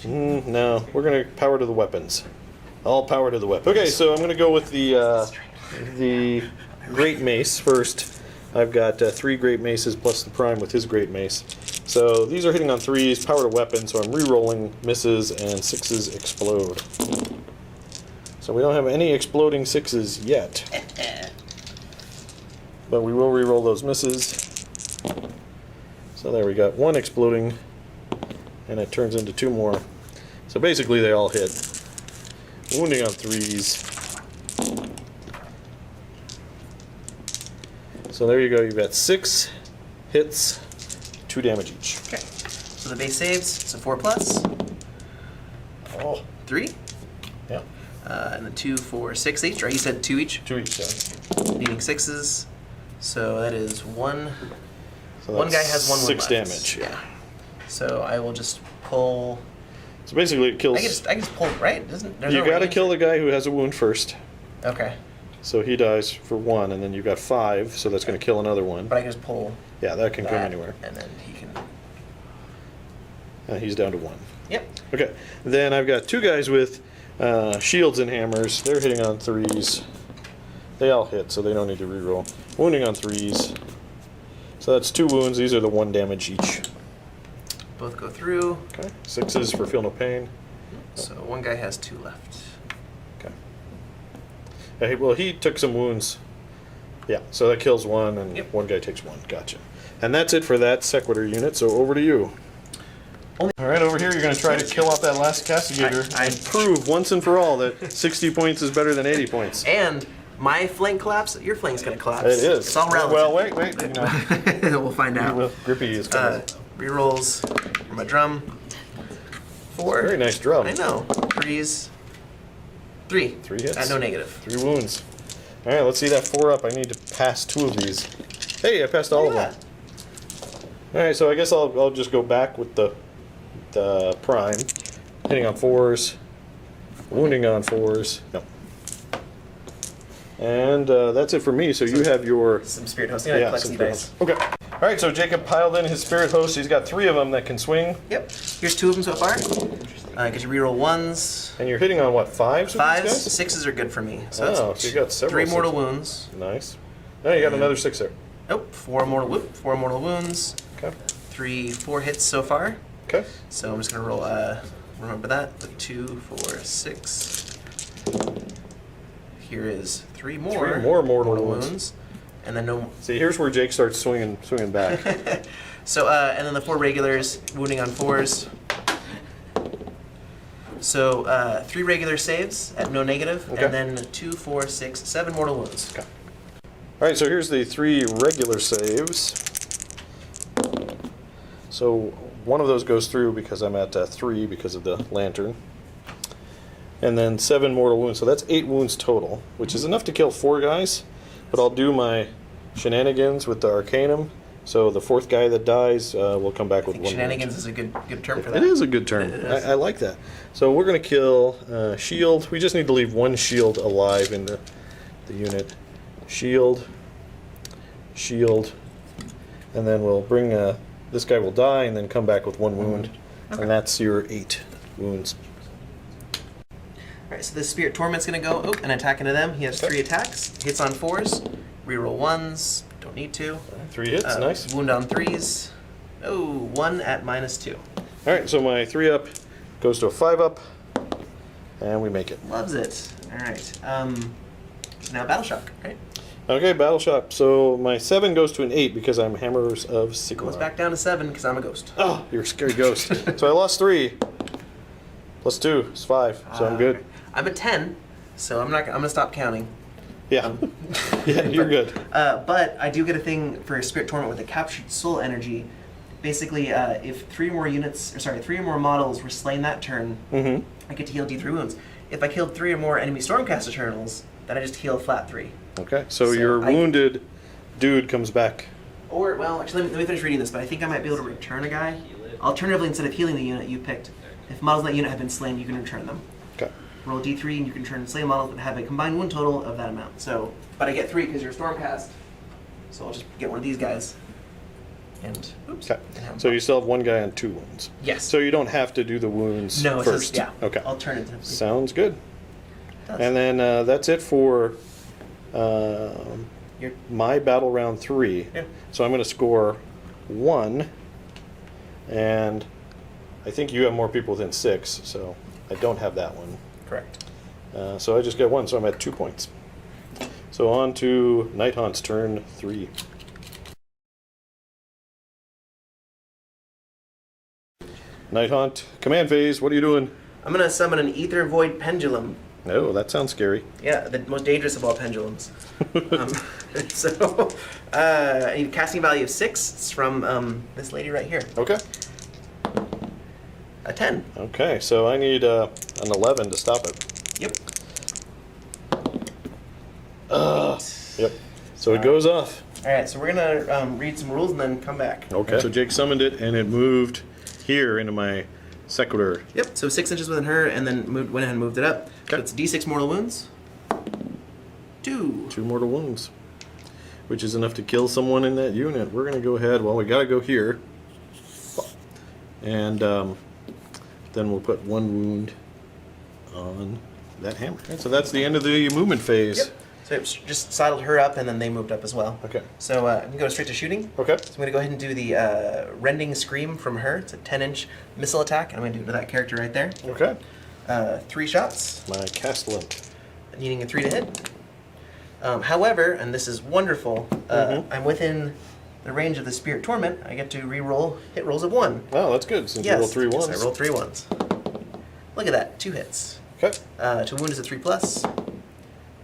no, we're going to power to the weapons. All power to the weapons. Okay, so I'm going to go with the Great Mace first. I've got 3 Great Maces plus the Prime with his Great Mace. So these are hitting on 3s, power to weapons, so I'm re-rolling misses and 6s explode. So we don't have any exploding 6s yet. But we will re-roll those misses. So there we got 1 exploding, and it turns into 2 more. So basically they all hit. Wounding on 3s. So there you go, you've got 6 hits, 2 damage each. Okay. So the base saves, so 4+. Oh, 3. yeah. And the 2 for 6 each, right? You said 2 each? 2 each, yeah. Needing 6s. So that is 1. So One guy that's has 1 wound 6 left. damage. Yeah. So I will just pull. So basically it kills... I can just pull, right? There's you no gotta range. kill the guy who has a wound first. Okay. So he dies for 1, and then you've got 5, so that's going to kill another one. But I can just pull. Yeah, that can come that, anywhere. And then he can. He's down to 1. Yep. Okay, then I've got 2 guys with shields and hammers. They're hitting on 3s. They all hit, so they don't need to reroll. Wounding on 3s. So that's 2 wounds. These are the 1 damage each. Both go through. Okay, 6s for feel no pain. So one guy has 2 left. Okay. Well, he took some wounds. Yeah, so that kills 1, and Yep. 1 guy takes 1. Gotcha. And that's it for that Sequitur unit, so over to you. All right, over here you're going to try to kill off that last castigator and prove once and for all that 60 points is better than 80 points. And my flank collapse, your flank's gonna collapse. It is. It's all relative. Well, wait. You know, We'll find out. Grippy is coming. Rerolls from my drum. 4. Very nice drum. I know. 3s. 3. 3 hits. No negative. 3 wounds. All right, let's see that 4 up. I need to pass 2 of these. Hey, I passed all of them. All right, so I guess I'll just go back with the prime, hitting on 4s, wounding on 4s. No. And that's it for me. So you have your Some spirit hosting. I collect some spirit dice. host. Okay. All right. So Jacob piled in his spirit host. He's got 3 of them that can swing. Yep. Here's 2 of them so far. Get your reroll 1s. And you're hitting on what, 5s? With 5s, these guys? 6s are good for me. So Oh, that's so you got several. 3 mortal 6s. wounds. Nice. Oh, you got another 6 there. Oh, 4 mortal wounds. Okay. 4 hits so far. Okay. So I'm just gonna roll. Remember that. The 2, 4, 6. Here is 3 more. 3 more mortal wounds. And then no. See, here's where Jake starts swinging back. So and then the 4 regulars, wounding on 4s. So 3 regular saves at no negative, Okay. and then 2, 4, 6, 7 mortal wounds. Okay. All right, so here's the 3 regular saves. So one of those goes through because I'm at 3 because of the lantern. And then 7 mortal wounds, so that's 8 wounds total, which is enough to kill 4 guys. But I'll do my shenanigans with the Arcanum, so the 4th guy that dies will come back with 1 Shenanigans wound. is a good term for that. It is a good term. I like that. So we're going to kill shield. We just need to leave 1 shield alive in the unit. Shield, and then we'll bring this guy will die and then come back with 1 wound, and that's your 8 wounds. All right, so the Spirit Torment's gonna go and attack into them. He has 3 attacks. Hits on 4s, reroll 1s. Don't need to. 3 hits, nice. Wound on 3s. Oh, 1 at -2. All right, so my 3 up goes to a 5 up, and we make it. Loves it. All right. Now Battle Shock, right? Okay, Battle Shock. So my 7 goes to an 8 because I'm Hammers of Sigmar. Goes back down to 7 because I'm a ghost. Oh, you're a scary ghost. So I lost 3. Plus 2 is 5, so I'm good. Okay. I'm at 10, so I'm gonna stop counting. Yeah. Yeah, you're good. But I do get a thing for Spirit Torment with a captured soul energy. Basically, if 3 or more models were slain that turn, Mm-hmm. I get to heal D3 wounds. If I killed 3 or more enemy Stormcast Eternals, then I just heal flat 3. Okay, so So your wounded dude comes back. Or, well, actually, let me finish reading this, but I think I might be able to return a guy. Alternatively, instead of healing the unit you picked, if models in that unit have been slain, you can return them. Okay. Roll D3 and you can return slain models that have a combined wound total of that amount. So, but I get 3 because you're Stormcast. So I'll just get one of these guys. And, oops. Okay. So you still have 1 guy on 2 wounds. Yes. So you don't have to do the wounds No, it first. says, yeah. Okay. Alternatively. Sounds good. Does. And then that's it for Your- my battle round 3. Yeah. So I'm going to score 1, and I think you have more people than 6, so I don't have that one. Correct. So I just get 1, so I'm at 2 points. So on to Nighthaunt's turn 3. Nighthaunt, command phase, what are you doing? I'm going to summon an Ether Void Pendulum. No, that sounds scary. Yeah, the most dangerous of all pendulums. So, I need a casting value of 6. It's from this lady right here. Okay. A 10. Okay, so I need an 11 to stop it. Yep. Yep. So it goes off. All right, so we're gonna read some rules and then come back. Okay. So Jake summoned it, and it moved here into my sequitur. Yep. So 6 inches within her, and then went ahead and moved it up. So Okay. it's D6 mortal wounds. 2. 2 mortal wounds, which is enough to kill someone in that unit. We're gonna go ahead. Well, we gotta go here, and then we'll put 1 wound on that hammer. Okay, so that's the end of the movement phase. Yep. So it just saddled her up, and then they moved up as well. Okay. So I'm gonna go straight to shooting. Okay. So I'm gonna go ahead and do the rending scream from her. It's a 10-inch missile attack, and I'm gonna do it to that character right there. Okay. 3 shots, My castellant. needing a 3 to hit. However, and this is wonderful, I'm within the range of the Spirit Torment. I get to re-roll hit rolls of 1. Oh, that's good. Since you Yes, rolled 3 because ones. I rolled 3 ones. Look at that, 2 hits. Okay. To wound is a 3+.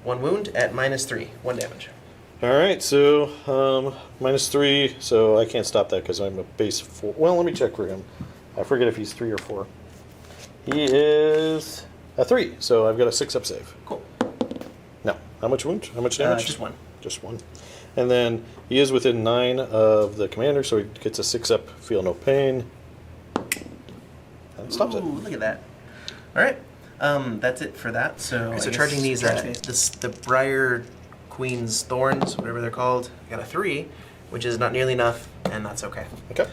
1 wound at -3, 1 damage. All right. So -3. So I can't stop that because I'm a base 4. Well, let me check for him. I forget if he's 3 or 4. He is a 3. So I've got a 6 up save. Cool. No. How much wound? How much damage? Just 1. Just 1. And then he is within 9 of the commander, so he gets a 6-up, feel no pain. And stops Ooh, it. look at that. All right. That's it for that. So, So I guess charging these, the Briar Queen's Thorns, whatever they're called, I got a 3, which is not nearly enough, and that's okay. Okay.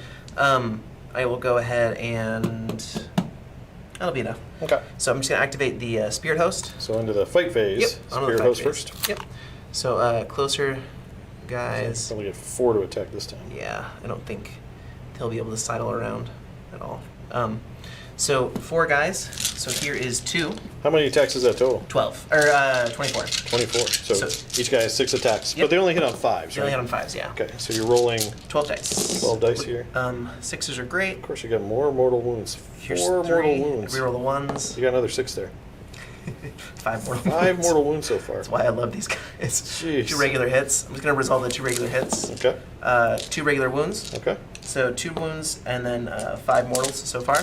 I will go ahead and that'll be enough. Okay. So I'm just gonna activate the Spirit Host. So into the fight phase. Yep. onto the Spirit fight host phase. first. Yep. So closer, guys. Probably get 4 to attack this time. Yeah, I don't think they'll be able to sidle around at all. So 4 guys. So here is 2. How many attacks is that total? 12 or 24. 24. So, So- each guy has 6 attacks, Yep. but they only hit on 5s, They only right? hit on 5s, yeah. Okay, so you're rolling 12 dice. 12 dice here. 6s are great. Of course, you got more mortal wounds. Here's 4 3. mortal wounds. Reroll the 1s. You got another 6 there. 5 mortal 5 wounds. mortal wounds so far. That's why I love these guys. Jeez. 2 regular hits. I'm just gonna resolve the 2 regular hits. Okay. 2 regular wounds. Okay. So 2 wounds and then 5 mortals so far.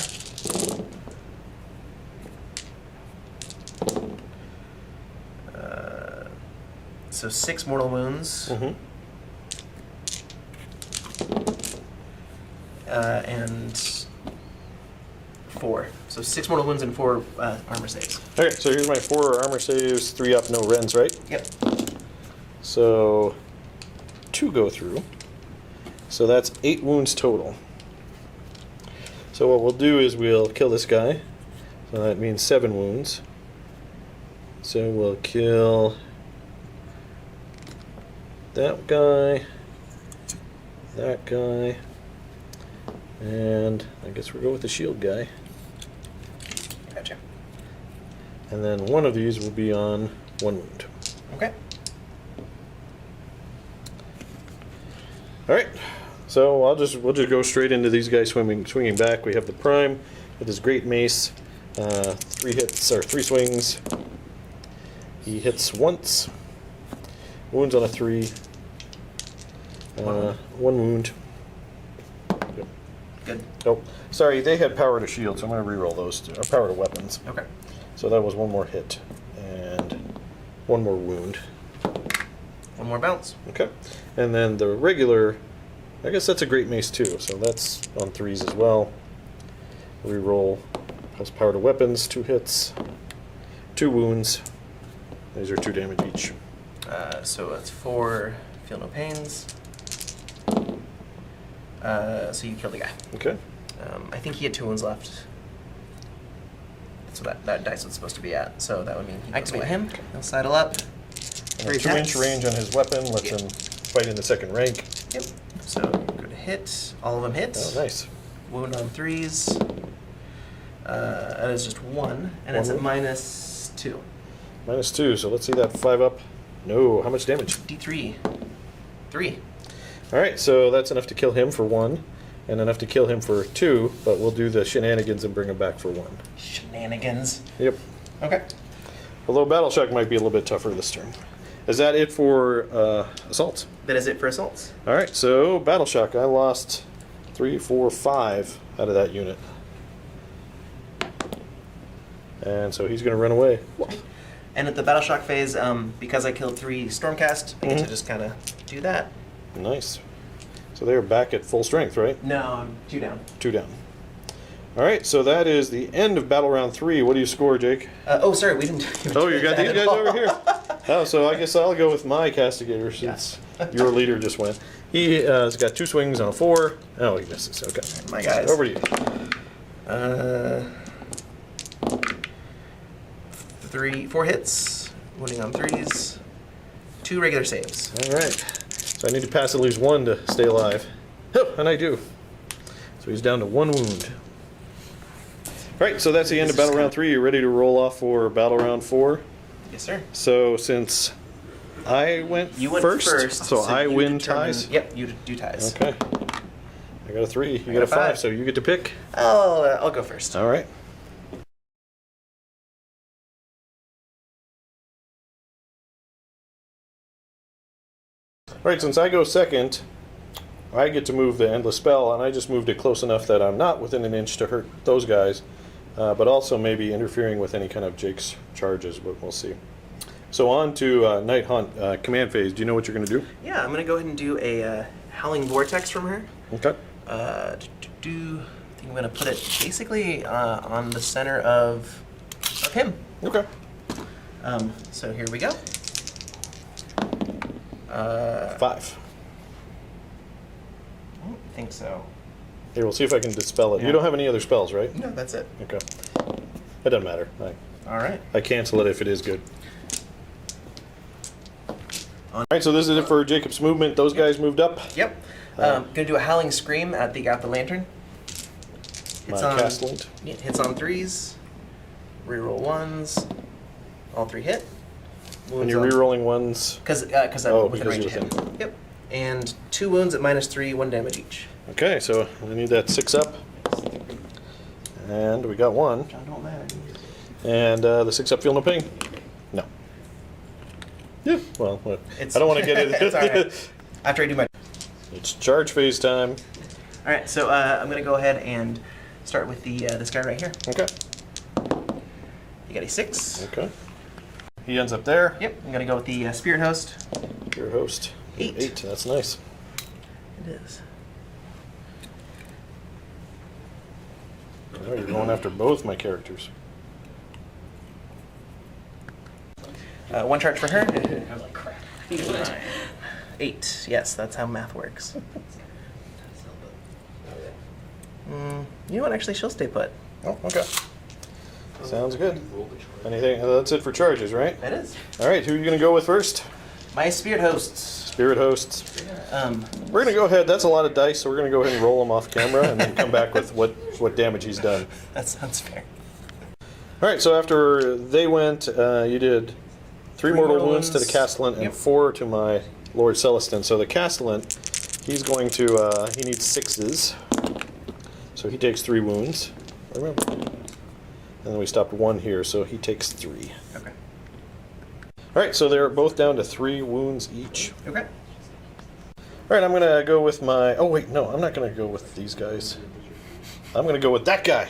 So 6 mortal wounds Mm-hmm. and 4. So 6 mortal wounds and 4 armor saves. Okay, so here's my 4 armor saves, 3 up, no rends, right? Yep. So 2 go through. So that's 8 wounds total. So what we'll do is we'll kill this guy. So that means 7 wounds. So we'll kill that guy, and I guess we'll go with the shield guy. Gotcha. And then one of these will be on 1 wound. Okay. All right, so we'll just go straight into these guys swinging back. We have the prime with his great mace, 3 hits or 3 swings. He hits once, wounds on a 3, 1 wound. Yep. Good. Oh, sorry, they had power to shield, so I'm going to reroll those two. Or power to weapons. Okay. So that was 1 more hit and 1 more wound. 1 more bounce. Okay, and then the regular, I guess that's a great mace too, so that's on 3s as well. Reroll, has power to weapons, 2 hits, 2 wounds. These are 2 damage each. So that's 4. Feel no pains. So you kill the guy. Okay. I think he had 2 wounds left. That's what that dice was supposed to be at. So that would mean he activate him. He'll sidle up. And a 2-inch range on his weapon lets him fight in the 2nd rank. Yep. So go to hit. All of them hit. Oh, nice. Wound on 3s. That is just 1, and it's at -2. -2, so let's see that 5 up. No, how much damage? D3. 3. All right, so that's enough to kill him for 1, and enough to kill him for 2, but we'll do the shenanigans and bring him back for 1. Shenanigans. Yep. Okay. Although Battle Shock might be a little bit tougher this turn. Is that it for assaults? That is it for assaults. All right, so Battle Shock. I lost 3, 4, 5 out of that unit. And so he's going to run away. And at the Battle Shock phase, because I killed 3 Stormcast, I get to just kind of do that. Nice. So they're back at full strength, right? No, I'm 2 down. 2 down. All right, so that is the end of Battle Round 3. What do you score, Jake? Oh, sorry, we didn't. Oh, you got these guys over here. Oh, so I guess I'll go with my castigator since your leader just went. He has got 2 swings on a 4. Oh, he misses. Okay. My guys. Over to you. 4 hits, wounding on 3s, 2 regular saves. All right. So I need to pass at least 1 to stay alive. Oh, and I do. So he's down to 1 wound. All right, so that's the end of Battle Round 3. You ready to roll off for Battle Round 4? Yes, sir. So since I went, You went first, so I you win determine- ties? Yep, you do ties. Okay. I got a 3. You I got a got a 5, 5. so you get to pick. I'll go first. All right. All right, since I go second, I get to move the Endless Spell, and I just moved it close enough that I'm not within an inch to hurt those guys, but also maybe interfering with any kind of Jake's charges, but we'll see. So on to Nighthaunt command phase. Do you know what you're going to do? Yeah, I'm gonna go ahead and do a Howling Vortex from her. Okay. I think I'm gonna put it basically on the center of him. Okay. So here we go. 5. I don't think so. Here, we'll see if I can dispel it. Yeah. You don't have any other spells, right? No, that's it. Okay. It doesn't matter. All right. I cancel it if it is good. All right, so this is it for Jacob's movement. Those guys moved up. Yep. Gonna do a Howling Scream at the lantern. My Hits on, Castellant. yeah, hits on 3s. Reroll 1s. All 3 hit. When you're rerolling ones. Because I'm within because range you're of him. Yep. And 2 wounds at -3, 1 damage each. Okay, so I need that 6 up. And we got 1. John, don't matter. And the 6 up, feel no pain. No. Yeah, well, I don't want to get it. It's all right. After I do my. It's charge phase time. All right, so I'm gonna go ahead and start with the this guy right here. Okay. You got a 6. Okay. He ends up there. Yep. I'm gonna go with the Spirit Host. Your host. 8. 8, that's nice. It is. Oh, you're going after both my characters. 1 charge for her. I was like, crap. 8. Yes, that's how math works. You know what? Actually, she'll stay put. Oh, okay. Sounds good. Anything? That's it for charges, right? That is. All right, who are you going to go with first? My Spirit Hosts. Spirit hosts. We're going to go ahead. That's a lot of dice, so we're going to go ahead and roll them off camera and then come back with what damage he's done. That sounds fair. All right, so after they went, you did 3 mortal wounds to the Castellant and Yep. 4 to my Lord Celestin. So the Castellant, he's going to, he needs 6s. So he takes 3 wounds. Remember. And then we stopped 1 here, so he takes 3. Okay. All right, so they're both down to 3 wounds each. Okay. All right, I'm going to go with my... Oh, wait, no, I'm not going to go with these guys. I'm going to go with that guy.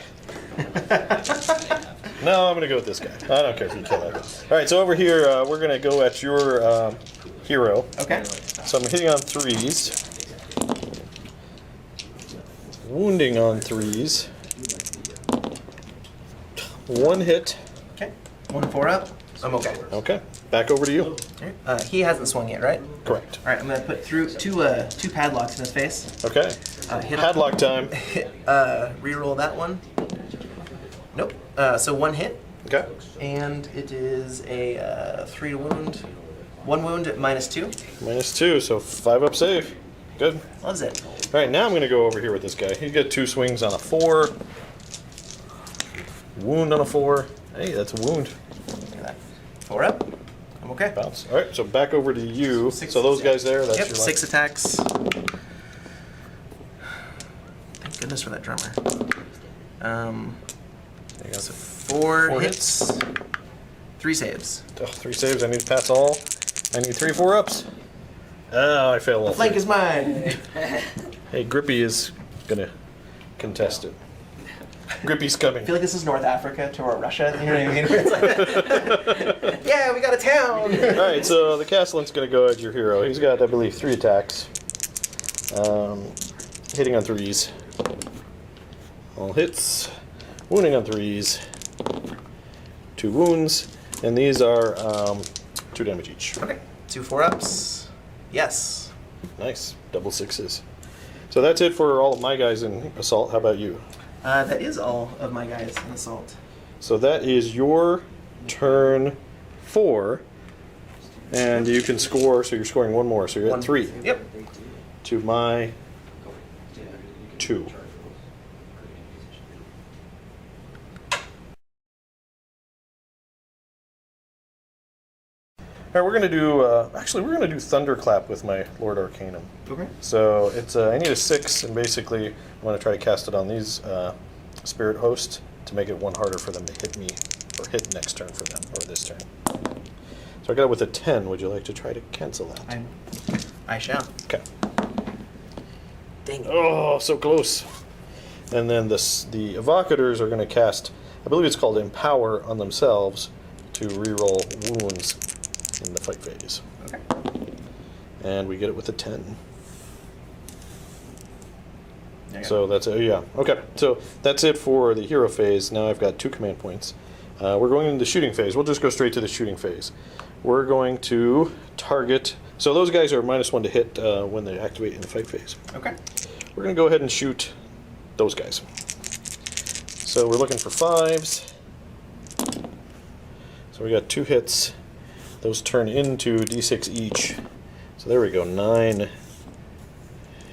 No, I'm going to go with this guy. I don't care if you kill that guy. All right, so over here, we're going to go at your hero. Okay. So I'm hitting on 3s. Wounding on 3s. 1 hit. Okay. 1 4 up. I'm okay. Okay, back over to you. He hasn't swung yet, right? Correct. All right. I'm gonna put through two padlocks in his face. Okay. Hit Padlock time. Reroll that one. Nope. So 1 hit, Okay. and it is a 3 to wound. 1 wound at -2. -2, so 5 up save. Good. Loves it. All right, now I'm going to go over here with this guy. He's got 2 swings on a 4. Wound on a 4. Hey, that's a wound. Look at that. 4 up. I'm okay. Bounce. All right, so back over to you. 6 So those guys there, that's Yep. your 6 attacks. Thank goodness for that drummer. There you go. So 4 4 hits, 3 saves. Oh, 3 saves. I need to pass all. I need 3 4-ups. Oh, I failed all The flank 3. is mine. Hey, Grippy is going to contest it. Grippy's coming. I feel like this is North Africa to Russia. You know what I mean? Where it's like, yeah, we got a town. All right, so the Castellant's going to go at your hero. He's got, I believe, 3 attacks. Hitting on 3s. All hits. Wounding on 3s. 2 wounds. And these are 2 damage each. Okay. 2 4-ups. Yes. Nice. Double 6s. So that's it for all of my guys in Assault. How about you? That is all of my guys in Assault. So that is your turn 4. And you can score, so you're scoring 1 more. So you're at 3. Yep. To my 2. All right, we're gonna do. Actually, we're gonna do Thunderclap with my Lord Arcanum. Okay. So it's. I need a 6, and basically, I'm gonna try to cast it on these Spirit Hosts to make it 1 harder for them to hit me, or hit next turn for them, or this turn. So I got it with a 10. Would you like to try to cancel that? I shall. Okay. Dang it. Oh, so close. And then the Evocators are going to cast, I believe it's called Empower on themselves to reroll wounds. in the fight phase. Okay. And we get it with a 10. There you So go. that's yeah. Okay, so that's it for the hero phase. Now I've got 2 command points. We're going into the shooting phase. We'll just go straight to the shooting phase. We're going to target. So those guys are -1 to hit when they activate in the fight phase. Okay. We're going to go ahead and shoot those guys. So we're looking for 5s. So we got 2 hits. Those turn into d6 each. So there we go, 9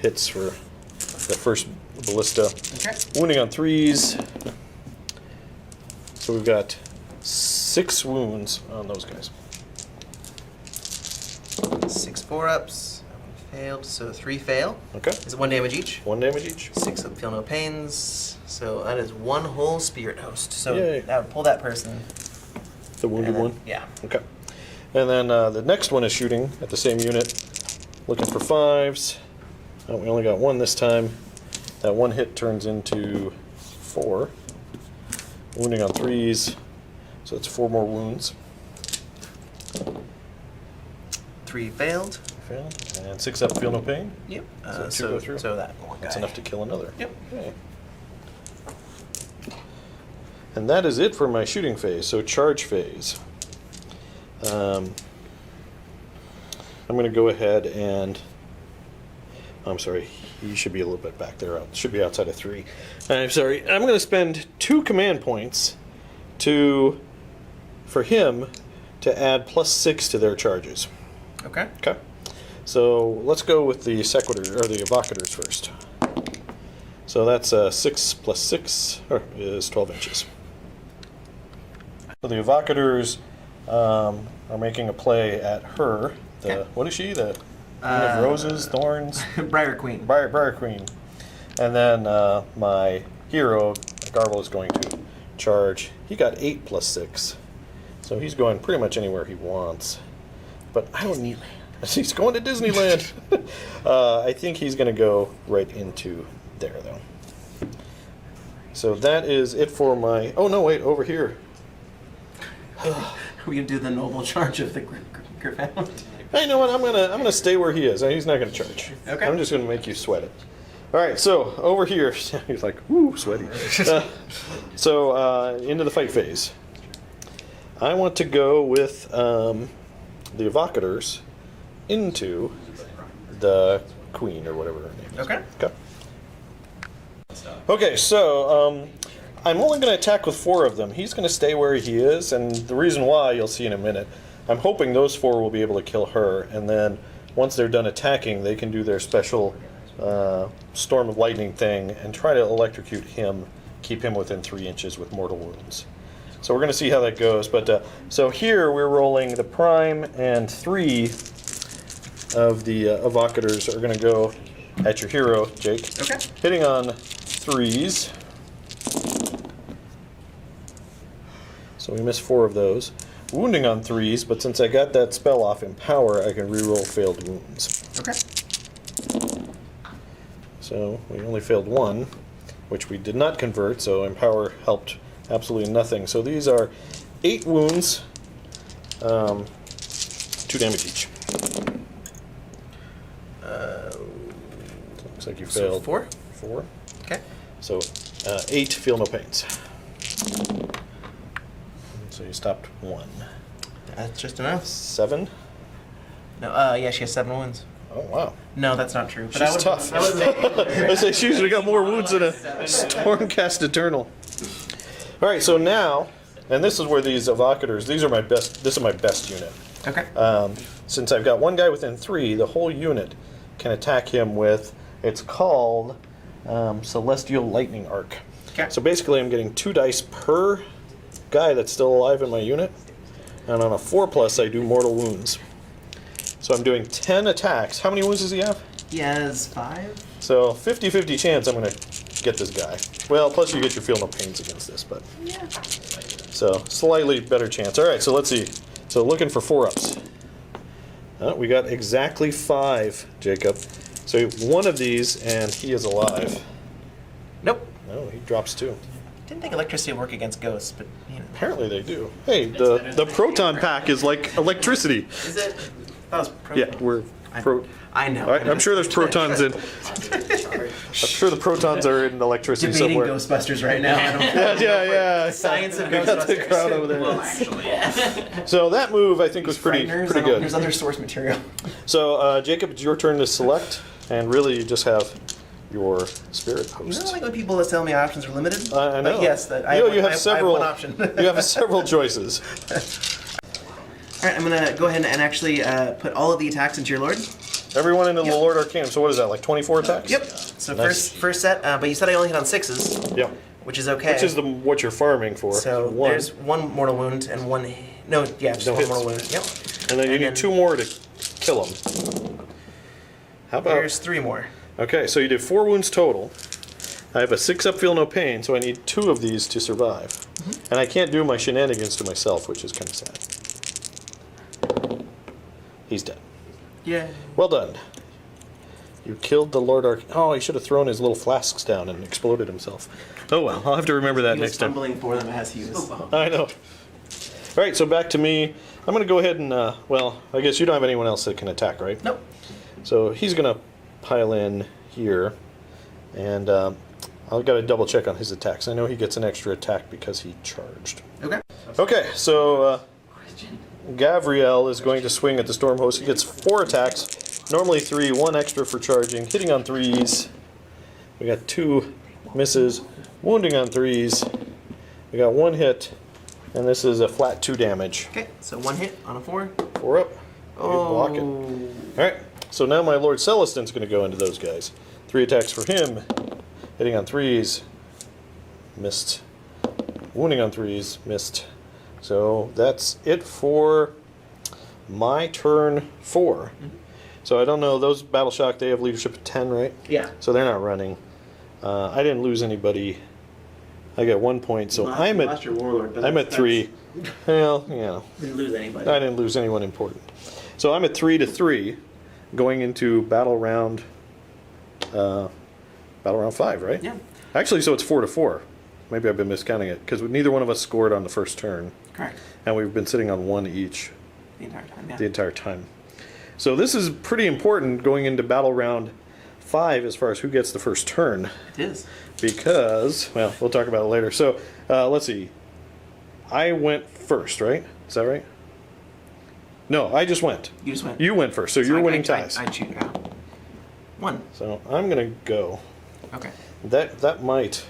hits for the first ballista. Okay. Wounding on 3s. So we've got 6 wounds on those guys. 6 4-ups. Failed, so 3 fail. Okay. Is it 1 damage each? 1 damage each. 6 of feel no pains. So that is 1 whole spirit host. So Yay. that would pull that person. The wounded and then- one. Yeah. Okay. And then the next one is shooting at the same unit. Looking for 5s. Oh, we only got 1 this time. That 1 hit turns into 4. Wounding on 3s. So it's 4 more wounds. 3 failed. Failed. And 6 up, feel no pain. Yep. So 2 go through. So that one That's guy. enough to kill another. Yep. Okay. And that is it for my shooting phase. So charge phase. I'm going to go ahead and. I'm sorry. He should be a little bit back there. Should be outside of 3. I'm sorry. I'm going to spend 2 command points for him to add +6 to their charges. Okay. Okay. So let's go with the sequitur or the evocators first. So that's 6 + 6 is 12 inches. So the evocators are making a play at her. Okay. What is she? The Queen of Roses, Thorns, Briar Queen. Briar Queen. And then my hero, Garble, is going to charge. He got 8 + 6. So he's going pretty much anywhere he wants. But I don't need. He's going to Disneyland. I think he's going to go right into there, though. So that is it for my. Oh no! Wait, over here. We can do the noble charge of the Griffhound. Hey, you know what? I'm gonna stay where he is. He's not gonna charge. Okay. I'm just gonna make you sweat it. All right. So over here, he's like, "Woo, sweaty." So into the fight phase. I want to go with the evocators into the queen or whatever her name is. Okay. Okay. Okay, so I'm only going to attack with 4 of them. He's going to stay where he is, and the reason why you'll see in a minute. I'm hoping those 4 will be able to kill her, and then once they're done attacking, they can do their special storm of lightning thing and try to electrocute him, keep him within 3 inches with mortal wounds. So we're going to see how that goes. But so here we're rolling the prime, and 3 of the evocators are going to go at your hero, Jake. Okay. Hitting on 3s. So we missed 4 of those. Wounding on 3s, but since I got that spell off Empower, I can reroll failed wounds. Okay. So we only failed 1, which we did not convert, so Empower helped absolutely nothing. So these are 8 wounds, 2 damage each. Looks like you So failed 4? 4. Okay. So 8 feel no pains. So you stopped 1. That's just enough. 7. No. Yeah, she has 7 wounds. Oh wow. No, that's not true. But She's tough. I say she's usually got more wounds than a Stormcast Eternal. All right, so now, and this is where these evocators. These are my best. This is my best unit. Okay. Since I've got 1 guy within 3, the whole unit can attack him with. It's called Celestial Lightning Arc. Okay. So basically, I'm getting 2 dice per guy that's still alive in my unit, and on a 4+, I do mortal wounds. So I'm doing 10 attacks. How many wounds does he have? He has 5. So 50-50 chance I'm going to get this guy. Well, plus you get your feel no pains against this, but Yeah. so slightly better chance. All right, so let's see. So looking for 4-ups. We got exactly 5, Jacob. So 1 of these, and he is alive. Nope. No, he drops 2. Didn't think electricity would work against ghosts, but you know. Apparently they do. Hey, the proton pack is like electricity. Is it? That was Yeah, we're. I know. I'm sure there's protons in. I'm sure the protons are in electricity Debating somewhere. Ghostbusters right now. I don't Yeah. Science of We got the Ghostbusters. crowd over there. Well, actually, So that move I think was pretty Frighteners, good. There's other source material. So Jacob, it's your turn to select, and really you just have your spirit You host. know, like when people tell me options are limited. I know. But yes, that I, You know, have, you have I have several. one option. You have several choices. All right, I'm gonna go ahead and actually put all of the attacks into your lord. Everyone into Yep. the Lord Arcanum. So what is that? Like 24 attacks? Yep. So Nice. first set, but you said I only hit on 6s, Yeah. which is okay. Which is what you're farming for. So one. there's one mortal wound and one. No, yeah, just No one hits. mortal wound. Yep. And then you and need then- 2 more to kill him. How about? There's 3 more. Okay, so you did 4 wounds total. I have a 6 up, feel no pain, so I need 2 of these to survive. Mm-hmm. And I can't do my shenanigans to myself, which is kind of sad. He's dead. Yeah. Well done. You killed the Lord Arc. Oh, he should have thrown his little flasks down and exploded himself. Oh well, I'll have to remember that He was next time. fumbling for them as he was. I know. All right, so back to me. I'm going to go ahead and, well, I guess you don't have anyone else that can attack, right? Nope. So he's going to pile in here, and I've got to double check on his attacks. I know he gets an extra attack because he charged. Okay. Okay, so Gavriel is going to swing at the Storm Host. He gets 4 attacks, normally 3, 1 extra for charging, hitting on 3s. We got 2 misses, wounding on 3s. We got 1 hit, and this is a flat 2 damage. Okay. So 1 hit on a 4. 4 up. You block it. Oh. All right, so now my Lord Celestin's going to go into those guys. 3 attacks for him, hitting on 3s, missed. Wounding on 3s, missed. So that's it for my turn 4. So I don't know, those Battle Shock, they have leadership of 10, right? Yeah. So they're not running. I didn't lose anybody. I got 1 point, so I'm lost at your warlord, but I'm at 3. Well, you know, Didn't lose anybody. I didn't lose anyone important. So I'm at 3-3, going into battle round 5, right? Yeah. Actually, so it's 4-4. Maybe I've been miscounting it because neither one of us scored on the first turn, Correct. and we've been sitting on 1 each The entire time. Yeah. the entire time. So this is pretty important going into battle round 5 as far as who gets the first turn, It is. because, well, we'll talk about it later. So let's see. I went first, right? Is that right? No, I just went. You just went. You went first, so you're winning ties. I choose. 1. So I'm gonna go. Okay. That might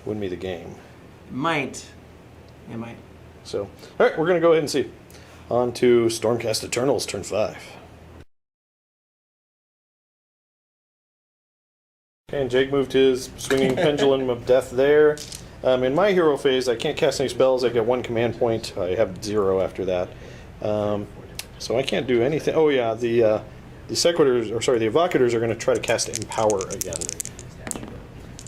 win me the game. Might. It might. So, all right, we're gonna go ahead and see. On to Stormcast Eternals, turn 5. Okay, and Jake moved his swinging pendulum of death there. In my hero phase, I can't cast any spells. I get 1 command point. I have 0 after that. So I can't do anything. Oh yeah, the Sequitors, or sorry, the Evocators are going to try to cast Empower again.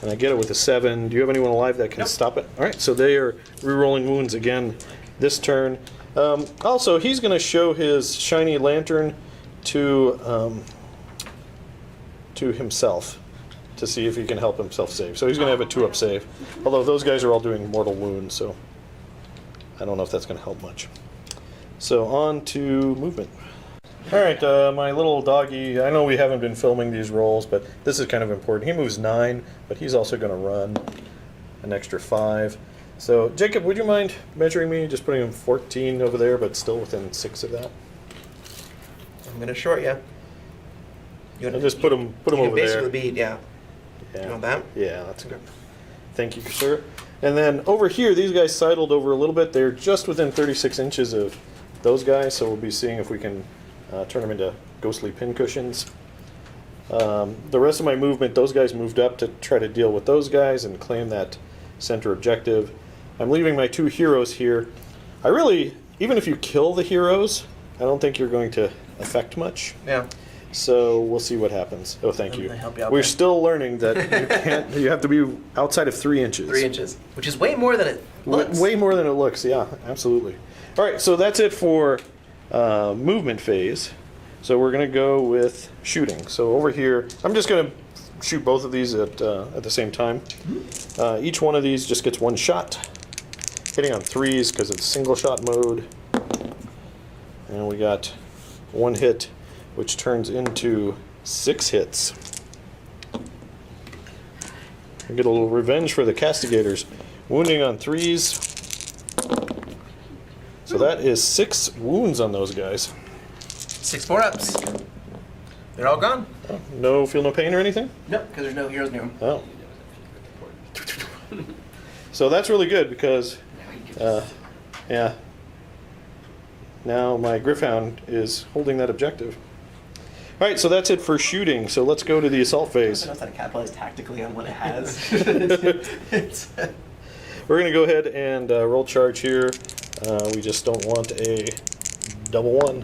And I get it with a 7. Do you have anyone alive that can stop it? All right, so they are re-rolling wounds again this turn. Also, he's going to show his shiny lantern to himself to see if he can help himself save. So he's going to have a 2-up save. Although those guys are all doing mortal wounds, so I don't know if that's going to help much. So on to movement. All right, my little doggy, I know we haven't been filming these rolls, but this is kind of important. He moves 9, but he's also going to run an extra 5. So, Jacob, would you mind measuring me? Just putting him 14 over there, but still within 6 of that. I'm gonna short you. I'll just put him over basically there. Be, yeah. Yeah. You want that? Yeah, that's good. Thank you, sir. And then over here, these guys sidled over a little bit. They're just within 36 inches of those guys, so we'll be seeing if we can turn them into ghostly pincushions. The rest of my movement, those guys moved up to try to deal with those guys and claim that center objective. I'm leaving my 2 heroes here. I really, even if you kill the heroes, I don't think you're going to affect much. Yeah. So we'll see what happens. Oh, thank I'm you. gonna help you out We're there. still learning that you can't. You have to be outside of 3 inches. 3 inches, which is way more than it looks. Way more than it looks. Yeah, absolutely. All right, so that's it for movement phase. So we're gonna go with shooting. So over here, I'm just gonna shoot both of these at the same time. Each one of these just gets 1 shot. hitting on 3s because it's single shot mode. And we got 1 hit, which turns into 6 hits. We get a little revenge for the castigators. Wounding on 3s. So that is 6 wounds on those guys. 6 4-ups. They're all gone. Oh, no feel no pain or anything? Nope, because there's no heroes near them. Oh. So that's really good because, yeah. Now my Gryph-hound is holding that objective. All right, so that's it for shooting. So let's go to the assault phase. It knows how to capitalize tactically on what it has. We're going to go ahead and roll charge here. We just don't want a double 1.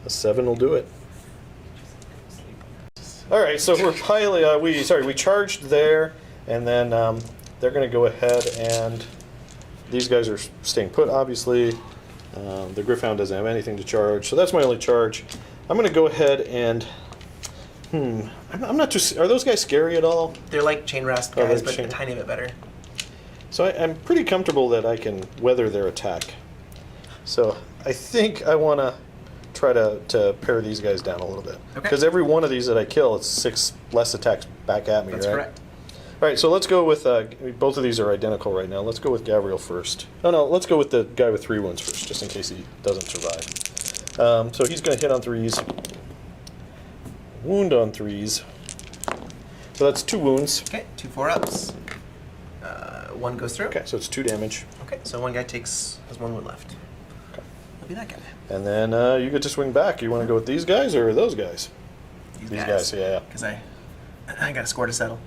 A 7 will do it. All right, so we're piling. We charged there, and then they're going to go ahead and these guys are staying put. Obviously, the Gryph-hound doesn't have anything to charge, so that's my only charge. I'm going to go ahead and I'm not too. Are those guys scary at all? They're like chain rasp guys, but a tiny bit better. So I'm pretty comfortable that I can weather their attack. So I think I want to try to pare these guys down a little bit. Okay. Because every one of these that I kill, it's 6 less attacks back at me, That's right? correct. All right, so let's go with, both of these are identical right now. Let's go with Gavriel first. Oh no, let's go with the guy with 3 wounds first, just in case he doesn't survive. So he's going to hit on 3s. Wound on 3s. So that's 2 wounds. Okay, 2 4-ups. 1 goes through. Okay, so it's 2 damage. Okay, so one guy has 1 wound left. Okay. That'll be that guy. And then you get to swing back. You want to go with these guys or those guys? These guys, yeah. Because I got a score to settle.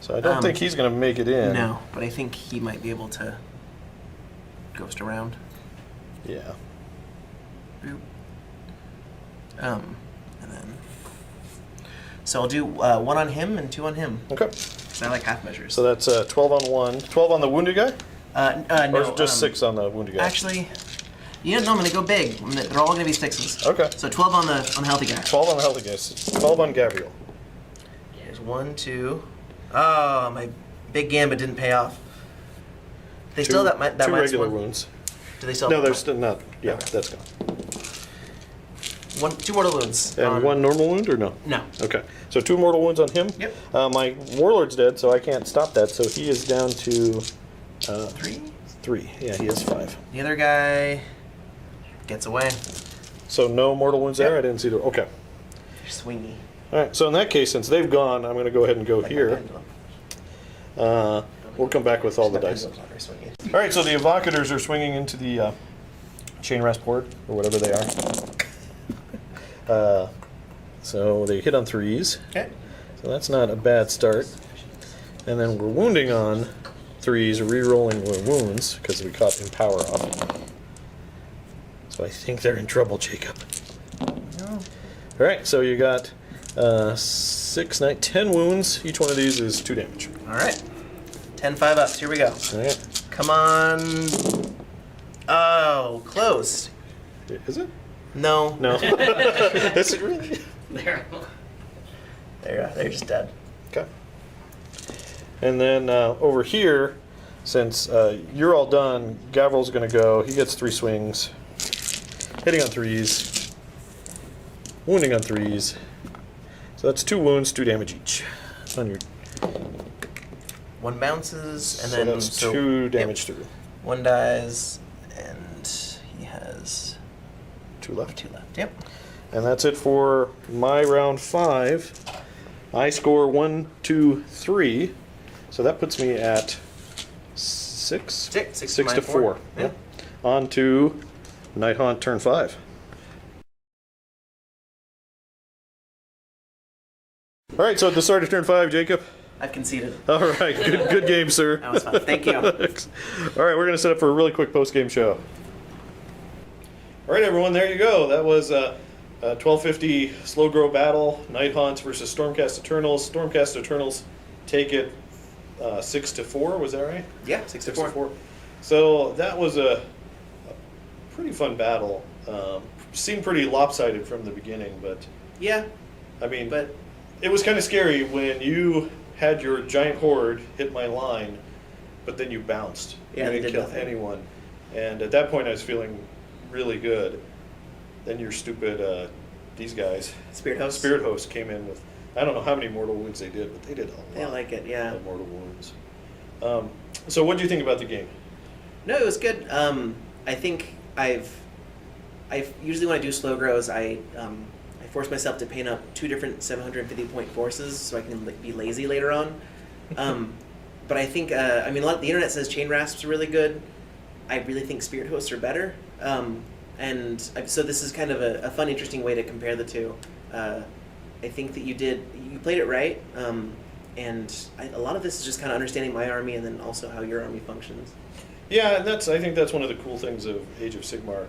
So I don't think he's going to make it in. No, but I think he might be able to ghost around. Yeah. Boop. And then... So I'll do 1 on him and 2 on him. Okay. Because I like half measures. So that's 12 on 1. 12 on the wounded guy? No. Or just 6 on the wounded guy? Actually, no, I'm going to go big. They're all going to be 6s. Okay. So 12 on the healthy guy. 12 on the healthy guys. 12 on Gavriel. There's 1, 2. Oh, my big gambit didn't pay off. They still have that 2 minus regular 1. wounds. Do they still? No, have they're one? still not. Yeah, Okay. that's gone. 2 mortal wounds. And 1 normal wound or no? No. Okay. So 2 mortal wounds on him. Yep. My warlord's dead, so I can't stop that. So he is down to 3. 3. Yeah, he has 5. The other guy gets away. So no mortal wounds there. Yep. I didn't see the. Okay. They're swingy. All right. So in that case, since they've gone, I'm going to go ahead and go Like my here. pendulum. We'll come back with all the My dice. pendulum's not very swingy. All right. So the evocators are swinging into the chain rasp horde or whatever they are. So they hit on 3s. Okay. So that's not a bad start. And then we're wounding on 3s, re-rolling wounds because we caught Empower off. So I think they're in trouble, Jacob. No. All right, so you got 6, 9, 10 wounds. Each one of these is 2 damage. All right. 10 5-ups. Here we go. All right. Come on. Oh, close. Is it? No. No. Is it really? There. They're just dead. Okay. And then over here, since you're all done, Gavril's going to go. He gets 3 swings. Hitting on 3s. Wounding on 3s. So that's 2 wounds, 2 damage each. On your, 1 bounces, and so then... that's 2 damage Yep. through. 1 dies, and he has 2 left. 2 left. Yep. And that's it for my round 5. I score 1, 2, 3. So that puts me at 6? 6 to 4. Yeah. Yep. On to Nighthaunt turn 5. All right, so at the start of turn 5, Jacob. I've conceded. All right, good game, sir. That was fun. Thank you. All right, we're going to set up for a really quick post-game show. All right, everyone, there you go. That was a 1250 slow grow battle, Nighthaunts versus Stormcast Eternals. Stormcast Eternals take it 6 to 4. Was that right? Yeah, 6 to 4. So that was a pretty fun battle. Seemed pretty lopsided from the beginning, but Yeah, I mean, but it was kind of scary when you had your giant horde hit my line, but then you bounced. Yeah, You they didn't did kill nothing. anyone. And at that point, I was feeling really good. Then your stupid, these guys, Spirit Host. Spirit Host came in with, I don't know how many mortal wounds they did, but they did a lot They like it, yeah. of mortal wounds. So what do you think about the game? No, it was good. I think I've usually when I do slow grows, I force myself to paint up 2 different 750 point forces so I can be lazy later on. But I think I mean the internet says chain rasps are really good. I really think spirit hosts are better. So this is kind of a fun, interesting way to compare the two. I think that you played it right. And a lot of this is just kind of understanding my army and then also how your army functions. Yeah, and I think that's one of the cool things of Age of Sigmar.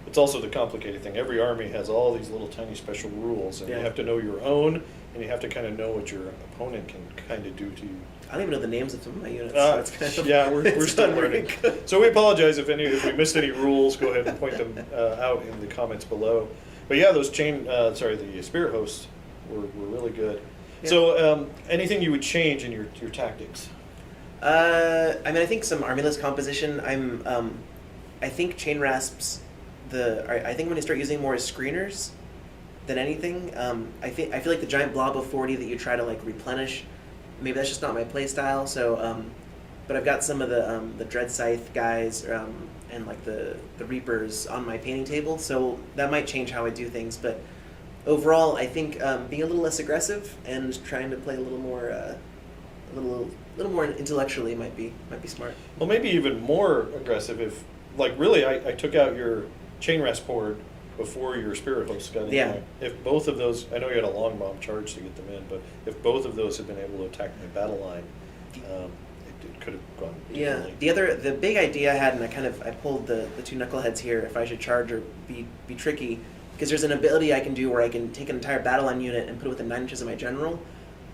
It's also the complicated thing. Every army has all these little tiny special rules, and Yeah. you have to know your own, and you have to kind of know what your opponent can kind of do to you. I don't even know the names of some of my units. So it's kind of, Yeah, we're it's still not very learning. good. So we apologize if we missed any rules. Go ahead and point them out in the comments below. But yeah, those the spirit hosts were really good. Yeah. So anything you would change in your tactics? I mean, I think some armyless composition. I think chain rasps. I think I'm going to start using more as screeners than anything. I feel like the giant blob of 40 that you try to like replenish. Maybe that's just not my play style. So, but I've got some of the Dread Scythe guys and like the Reapers on my painting table. So that might change how I do things. But overall, I think being a little less aggressive and trying to play a little more, a little more intellectually might be smart. Well, maybe even more aggressive if, like, really, I took out your chain rasp board before your spirit host got in. Yeah. there. If both of those, I know you had a long bomb charge to get them in, but if both of those had been able to attack my battle line, it could have gone Yeah. differently. The big idea I had, and I pulled the 2 knuckleheads here if I should charge or be tricky, because there's an ability I can do where I can take an entire battle line unit and put it within 9 inches of my general.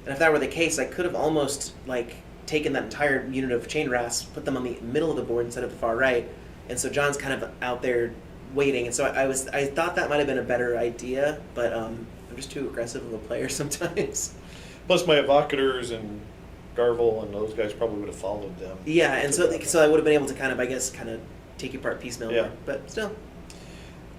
And if that were the case, I could have almost like taken that entire unit of chain rasps, put them on the middle of the board instead of the far right. And so John's kind of out there waiting. And so I thought that might have been a better idea, but I'm just too aggressive of a player sometimes. Plus, my evocators and Garvel and those guys probably would have followed them. Yeah, and so I would have been able to kind of take you apart piecemeal. Yeah. More, but still,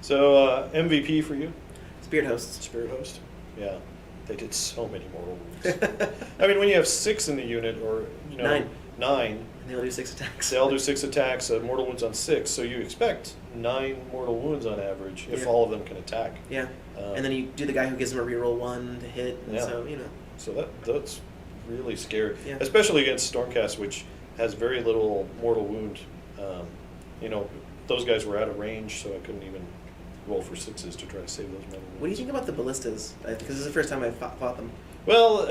So MVP for you? Spirit Hosts. Spirit host? Yeah. They did so many mortal wounds. I mean, when you have 6 in the unit, or 9, And they'll do 6 attacks. they all do 6 attacks, mortal wounds on 6, so you expect 9 mortal wounds on average if Yeah. all of them can attack. Yeah. And then you do the guy who gives them a reroll 1 to hit, and Yeah. so So that's really scary, Yeah. especially against Stormcast, which has very little mortal wound. Those guys were out of range, so I couldn't even roll for 6s to try to save those mortal wounds. What do you think about the ballistas? Because this is the first time I've fought them. Well,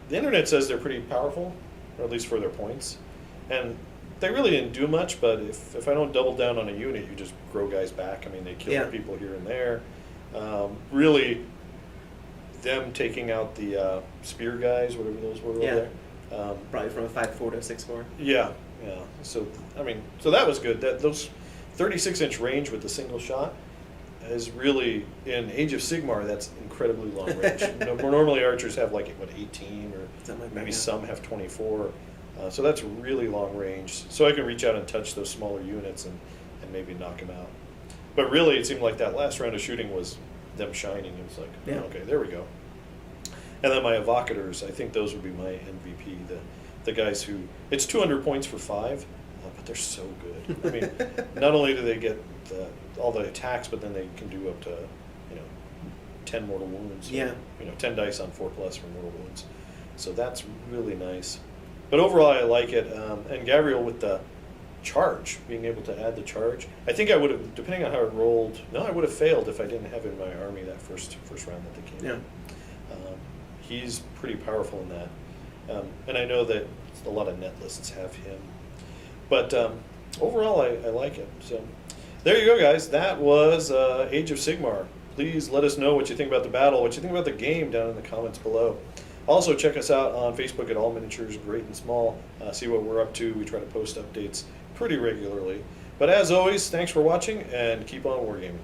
the internet says they're pretty powerful, or at least for their points. And they really didn't do much, but if I don't double down on a unit, you just grow guys back. I mean, they kill Yeah. people here and there. Really, them taking out the spear guys, whatever those were Yeah. over there. Probably from a 5-4 to a 6-4. Yeah. So, so that was good. Those 36-inch range with the single shot is really, in Age of Sigmar, that's incredibly long range. Normally archers have 18, or Something like that, maybe yeah. some have 24. So that's really long range. So I can reach out and touch those smaller units and maybe knock them out. But really, it seemed like that last round of shooting was them shining. It was like, Yeah. okay, there we go. And then my evocators, I think those would be my MVP. The guys who, it's 200 points for 5, but they're so good. I mean, not only do they get all the attacks, but then they can do up to 10 mortal wounds. Yeah. 10 dice on 4+ for mortal wounds. So that's really nice. But overall, I like it. And Gabriel with the charge, being able to add the charge. I think I would have, depending on how it rolled, I would have failed if I didn't have in my army that first round that they came in. He's pretty powerful in that. And I know that a lot of net lists have him. But overall, I like it. So there you go, guys. That was Age of Sigmar. Please let us know what you think about the battle, what you think about the game down in the comments below. Also, check us out on Facebook at All Miniatures, Great and Small. See what we're up to. We try to post updates pretty regularly. But as always, thanks for watching, and keep on wargaming.